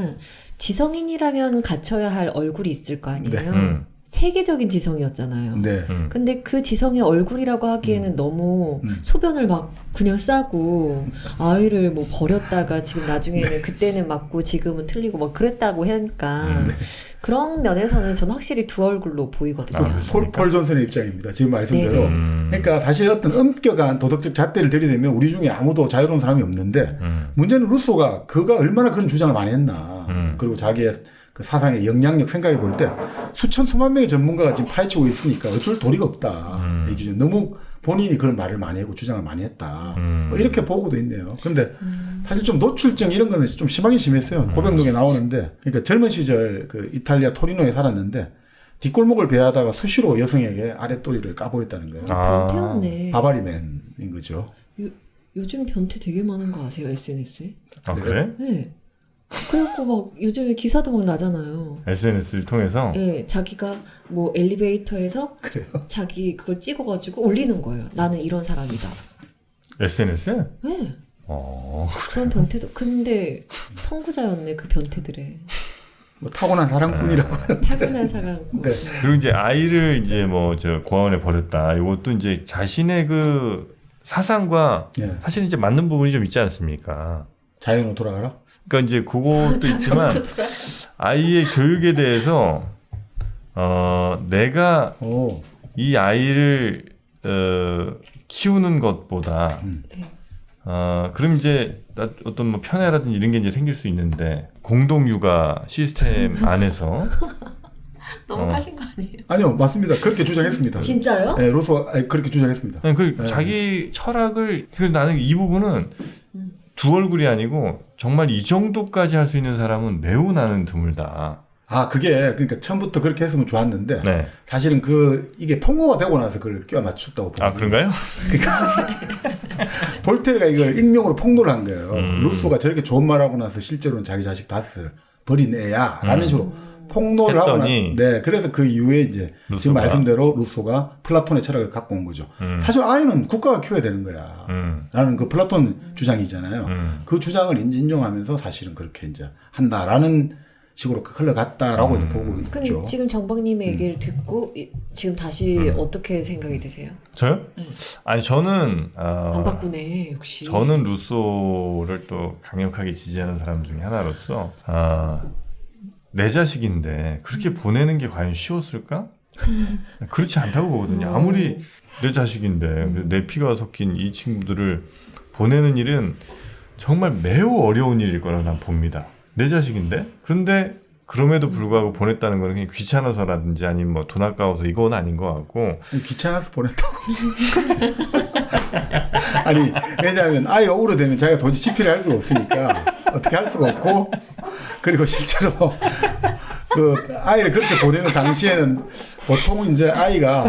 지성인이라면 갖춰야 할 얼굴이 있을 거 아니에요. 세계적인 지성이었잖아요. 네. 근데 그 지성의 얼굴이라고 하기에는 너무 소변을 막 그냥 싸고 아이를 뭐 버렸다가 지금 나중에는 그때는 맞고 지금은 틀리고 막 그랬다고 하니까 그런 면에서는 전 확실히 두 얼굴로 보이거든요. 폴 존슨의 입장입니다. 지금 말씀대로. 그러니까 사실 어떤 엄격한 도덕적 잣대를 들이대면 우리 중에 아무도 자유로운 사람이 없는데 문제는 루소가 그가 얼마나 그런 주장을 많이 했나. 그리고 자기의 그 사상의 영향력 생각해 볼 때 수천 수만 명의 전문가가 지금 파헤치고 있으니까 어쩔 도리가 없다. 이 기준 너무 본인이 그런 말을 많이 하고 주장을 많이 했다. 뭐 이렇게 보고도 있네요. 근데 사실 좀 노출증 이런 거는 좀 심하게 심했어요. 고백록에 나오는데 그러니까 젊은 시절 그 이탈리아 토리노에 살았는데 뒷골목을 배하다가 수시로 여성에게 아랫도리를 까보였다는 거예요. 변태였네. 바바리맨인 거죠. 요즘 변태 되게 많은 거 아세요? SNS에? 아 그래? 네. 그리고 막 요즘에 기사도 막 나잖아요. SNS를 통해서. 예, 자기가 뭐 엘리베이터에서 그래요. 자기 그걸 찍어가지고 올리는 거예요. 나는 이런 사람이다. SNS? 네. 그런 변태도. 근데 선구자였네 그 변태들의. 뭐 타고난 사랑꾼이라고. 타고난 사랑꾼. 네. 그리고 이제 아이를 이제 뭐 저 고아원에 버렸다. 이것도 이제 자신의 그 사상과 예. 사실 이제 맞는 부분이 좀 있지 않습니까? 자연으로 돌아가라. 그러니까 이제 그것도 있지만 아이의 교육에 대해서 내가 오. 이 아이를 키우는 것보다 네. 그럼 이제 어떤 뭐 편애라든지 이런 게 이제 생길 수 있는데 공동 육아 시스템 안에서 너무 까신 거 아니에요? 아니요, 맞습니다. 그렇게 주장했습니다. 진짜요? 네, 루소가 그렇게 주장했습니다. 그 네. 자기 철학을 그래서 나는 이 부분은 두 얼굴이 아니고 정말 이 정도까지 할 수 있는 사람은 매우 나는 드물다. 아, 그게 그러니까 처음부터 그렇게 했으면 좋았는데 네. 사실은 이게 폭로가 되고 나서 그걸 끼워 맞췄다고 보거든요. 아 그런가요? 볼테르가 이걸 익명으로 폭로를 한 거예요. 루소가 저렇게 좋은 말하고 나서 실제로는 자기 자식 다스를 버린 애야라는 식으로 폭로를 하고 했더니 네, 그래서 그 이후에 이제 지금 루소가? 말씀대로 루소가 플라톤의 철학을 갖고 온 거죠. 사실 아이는 국가가 키워야 되는 거야. 라는 그 플라톤 주장이잖아요. 그 주장을 인정하면서 사실은 그렇게 이제 한다라는 식으로 흘러갔다라고 이제 보고 있죠. 그럼 지금 정박님의 얘기를 듣고 지금 다시 어떻게 생각이 드세요? 저요? 네. 아니 저는 안 바꾸네 역시. 저는 루소를 또 강력하게 지지하는 사람 중에 하나로서 내 자식인데 그렇게 보내는 게 과연 쉬웠을까? 그렇지 않다고 보거든요. 아무리 내 자식인데 내 피가 섞인 이 친구들을 보내는 일은 정말 매우 어려운 일일 거라고 난 봅니다. 내 자식인데? 그런데 그럼에도 불구하고 보냈다는 건 그냥 귀찮아서라든지 아니면 뭐 돈 아까워서 이건 아닌 것 같고. 귀찮아서 보냈다고. 아니, 왜냐하면 아이가 오래되면 자기가 도저히 집필을 할 수가 없으니까 어떻게 할 수가 없고, 그리고 실제로 그 아이를 그렇게 보내는 당시에는 보통 이제 아이가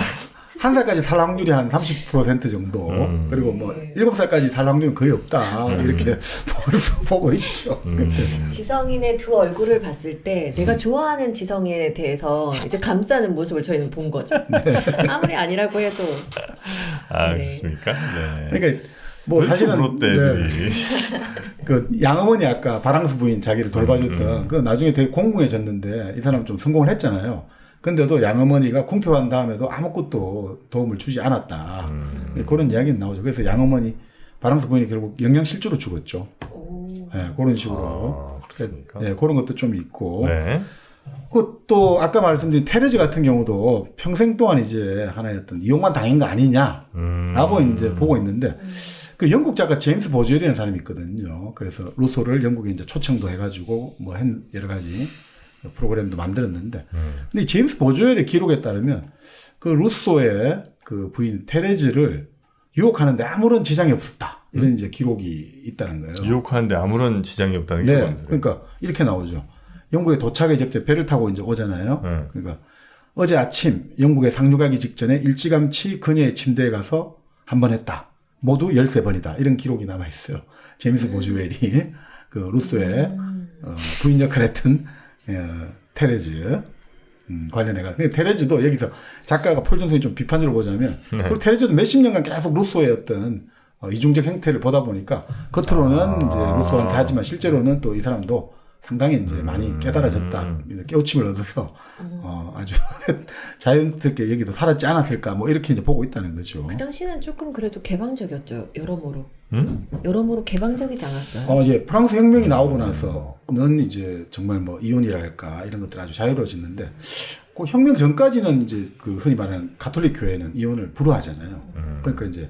1살까지 살 확률이 한 30% 정도, 그리고 뭐 7살까지 살 확률은 거의 없다, 이렇게 벌써 보고 있죠. 지성인의 두 얼굴을 봤을 때 내가 좋아하는 지성인에 대해서 이제 감싸는 모습을 저희는 본 거죠. 아무리 아니라고 해도. 네. 그렇습니까? 네. 그러니까 뭐 사실은 부럽대, 그 양어머니 아까 바랑스 부인 자기를 돌봐줬던 그 나중에 되게 공공해졌는데 이 사람 좀 성공을 했잖아요. 근데도 양어머니가 궁표한 다음에도 아무것도 도움을 주지 않았다. 그런 이야기는 나오죠. 그래서 양어머니 바랑스 부인이 결국 영양실조로 죽었죠. 네, 그런 식으로. 그렇습니까? 네, 그런 것도 좀 있고. 네. 또 아까 말씀드린 테레즈 같은 경우도 평생 동안 이제 하나의 어떤 이용만 당한 거 아니냐라고 이제 보고 있는데 그 영국 작가 제임스 보즈웰이라는 사람이 있거든요. 그래서 루소를 영국에 이제 초청도 해가지고 뭐 여러 가지 프로그램도 만들었는데, 근데 제임스 보즈웰의 기록에 따르면 그 루소의 그 부인 테레즈를 유혹하는데 아무런 지장이 없었다. 이런 이제 기록이 있다는 거예요. 유혹하는데 아무런 지장이 없다는 게 네, 그러니까 이렇게 나오죠. 영국에 도착에 적재 배를 타고 이제 오잖아요. 그러니까 어제 아침 영국에 상륙하기 직전에 일찌감치 그녀의 침대에 가서 한 번 했다. 모두 13번이다. 이런 기록이 남아 있어요. 제임스 보즈웰이 그 루소의 부인 역할을 했던 테레즈 관련해가. 근데 테레즈도 여기서 작가가 폴 존슨이 좀 비판적으로 보자면, 그리고 테레즈도 몇십 년간 계속 루소의 어떤 이중적 행태를 보다 보니까 겉으로는 이제 루소한테 하지만 실제로는 또 이 사람도 상당히 이제 많이 깨달아졌다, 깨우침을 얻어서 아주 자연스럽게 여기도 살았지 않았을까, 뭐 이렇게 이제 보고 있다는 거죠. 그 당시는 조금 그래도 개방적이었죠. 여러모로. 여러모로 개방적이지 않았어요. 예, 프랑스 혁명이 나오고 나서는 이제 정말 뭐 이혼이랄까 이런 것들 아주 자유로워졌는데, 그 혁명 전까지는 이제 그 흔히 말하는 가톨릭 교회는 이혼을 불허하잖아요. 그러니까 이제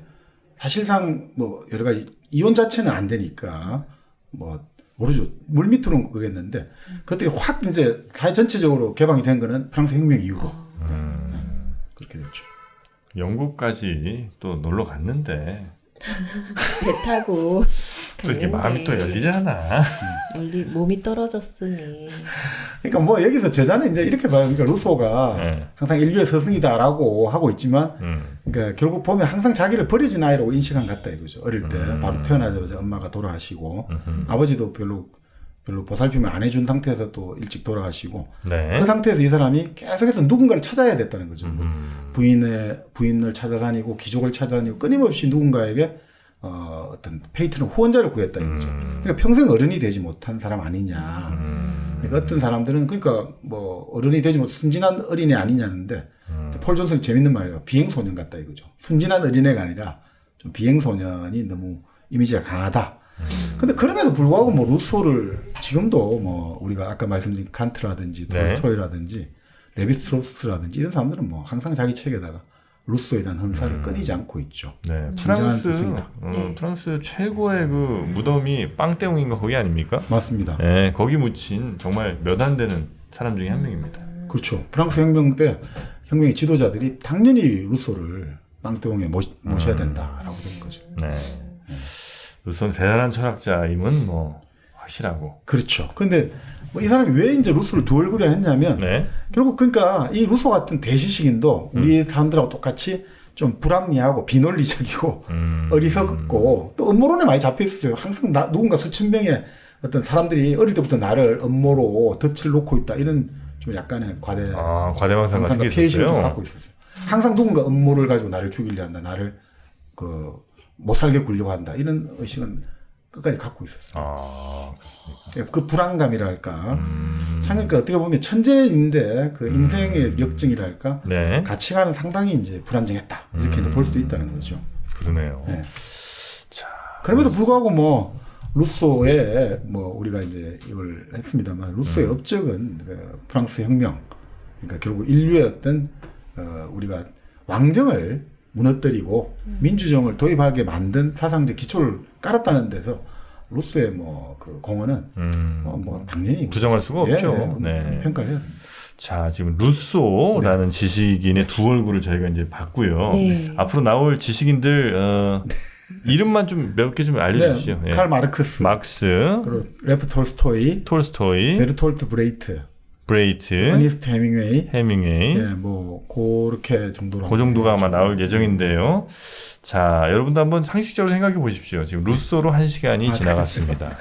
사실상 뭐 여러 가지 이혼 자체는 안 되니까 뭐 모르죠. 물밑으로는 그랬는데, 그때 확 이제 사회 전체적으로 개방이 된 거는 프랑스 혁명 이후로. 그렇게 됐죠. 영국까지 또 놀러 갔는데 배 타고 또 이렇게 마음이 또 열리잖아. 멀리 몸이 떨어졌으니. 그러니까 뭐 여기서 저자는 이제 이렇게 봐요. 그러니까 루소가 항상 인류의 스승이다라고 하고 있지만, 그러니까 결국 보면 항상 자기를 버려진 아이라고 인식한 것 같다 이거죠. 어릴 때 바로 태어나자마자 엄마가 돌아가시고 아버지도 별로 별로 보살핌을 안 해준 상태에서 또 일찍 돌아가시고 네. 그 상태에서 이 사람이 계속해서 누군가를 찾아야 됐다는 거죠. 부인을 찾아다니고 기족을 찾아다니고 끊임없이 누군가에게 어떤 페이트는 후원자를 구했다 이거죠. 그러니까 평생 어른이 되지 못한 사람 아니냐. 그러니까 어떤 사람들은 그러니까 뭐 어른이 되지 못한 순진한 어린애 아니냐는데 폴 존슨이 재밌는 말이에요. 비행소년 같다 이거죠. 순진한 어린애가 아니라 좀 비행소년이 너무 이미지가 강하다. 근데 그럼에도 불구하고 뭐 루소를 지금도 뭐 우리가 아까 말씀드린 칸트라든지 톨스토이라든지 레비스트로스라든지 이런 사람들은 뭐 항상 자기 책에다가 루소에 대한 헌사를 끊이지 않고 있죠. 네. 진정한 스승이다. 프랑스 최고의 그 무덤이 빵떼옹인가 거기 아닙니까? 맞습니다. 네, 거기 묻힌 정말 몇 안 되는 사람 중에 한 명입니다. 그렇죠. 프랑스 혁명 때 혁명의 지도자들이 당연히 루소를 빵떼옹에 모셔야 된다라고 된 거죠. 네. 루소는 대단한 철학자임은 뭐 확실하고. 그렇죠. 근데 뭐 이 사람이 왜 이제 루소를 두 얼굴이라 했냐면 네. 결국 그러니까 이 루소 같은 대시식인도 우리 사람들하고 똑같이 좀 불합리하고 비논리적이고 어리석고 또 음모론에 많이 잡혀 있었어요. 항상 누군가 수천 명의 어떤 사람들이 어릴 때부터 나를 음모로 덫을 놓고 있다 이런 좀 약간의 과대망상 같은 게 피해의식을 좀 있었어요. 갖고 있었어요. 항상 누군가 음모를 가지고 나를 죽이려 한다, 나를 못 살게 굴려고 한다 이런 의식은 끝까지 갖고 있었어요. 그렇습니까? 그 불안감이랄까. 참 그러니까 어떻게 보면 천재인데 그 인생의 역증이랄까. 네. 가치관은 상당히 이제 불안정했다. 이렇게 이제 볼 수도 있다는 거죠. 그러네요. 네. 자, 그럼에도 불구하고 뭐 루소의 뭐 우리가 이제 이걸 했습니다만 루소의 업적은 프랑스 혁명. 그러니까 결국 인류의 어떤 우리가 왕정을 무너뜨리고 민주정을 도입하게 만든 사상적 기초를 깔았다는 데서 루소의 뭐 그 공헌은 뭐 당연히 부정할 수가 없죠. 네. 평가를 해야 됩니다. 자, 지금 루소라는 지식인의 두 얼굴을 저희가 이제 봤고요. 네. 앞으로 나올 지식인들 이름만 좀 몇 개 좀 알려주시죠. 네. 칼 마르크스, 막스, 그리고 레프 톨스토이, 베르톨트 브레이트, 어니스트 헤밍웨이, 예, 뭐 그렇게 정도로 그 정도가 아마 나올 예정인데요. 자, 여러분도 한번 상식적으로 생각해 보십시오. 지금 루소로 1시간이 지나갔습니다.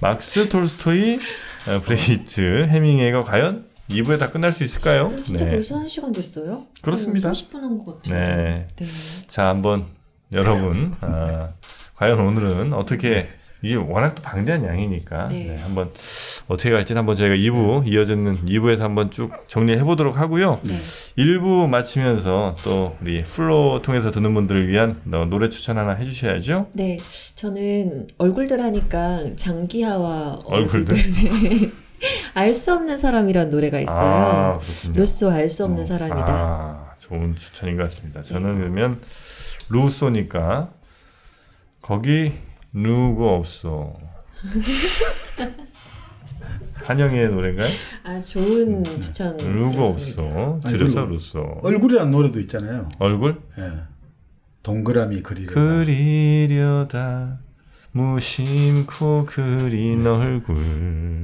막스, 톨스토이, 브레이트, 헤밍웨이가 과연 2부에 다 끝날 수 있을까요? 진짜 벌써 1시간 됐어요? 그렇습니다. 30분 한 것 같은데. 네. 네. 자, 한번 여러분 과연 오늘은 어떻게 이게 워낙 또 방대한 양이니까 네. 한번 어떻게 갈지는 한번 저희가 2부 이어지는 2부에서 한번 쭉 정리해 보도록 하고요. 네. 1부 마치면서 또 우리 플로 통해서 듣는 분들을 위한 노래 추천 하나 해주셔야죠. 네, 저는 얼굴들 하니까 장기하와 얼굴들? 알 수 없는 사람이란 노래가 있어요. 그렇군요. 루소 알 수 없는 사람이다. 좋은 추천인 것 같습니다. 저는 그러면 루소니까 거기 누구 없어. 한영의 노래인가요? 좋은 추천. 누구 없어. 줄여서 루소. 얼굴이라는 노래도 있잖아요. 얼굴? 예. 동그라미 그리려다. 그리려다 무심코 그린 얼굴.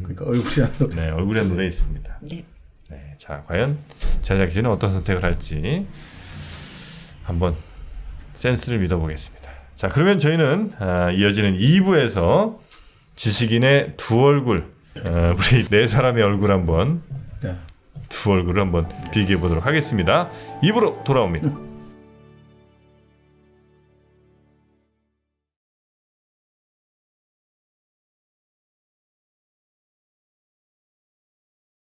그러니까 얼굴이라는 노래. 네, 얼굴이라는 노래 있습니다. 네. 네, 자, 과연 제작진은 어떤 선택을 할지 한번 센스를 믿어보겠습니다. 자, 그러면 저희는 이어지는 2부에서 지식인의 두 얼굴, 우리 네 사람의 얼굴 한번, 두 얼굴을 한번 비교해 보도록 하겠습니다. 2부로 돌아옵니다.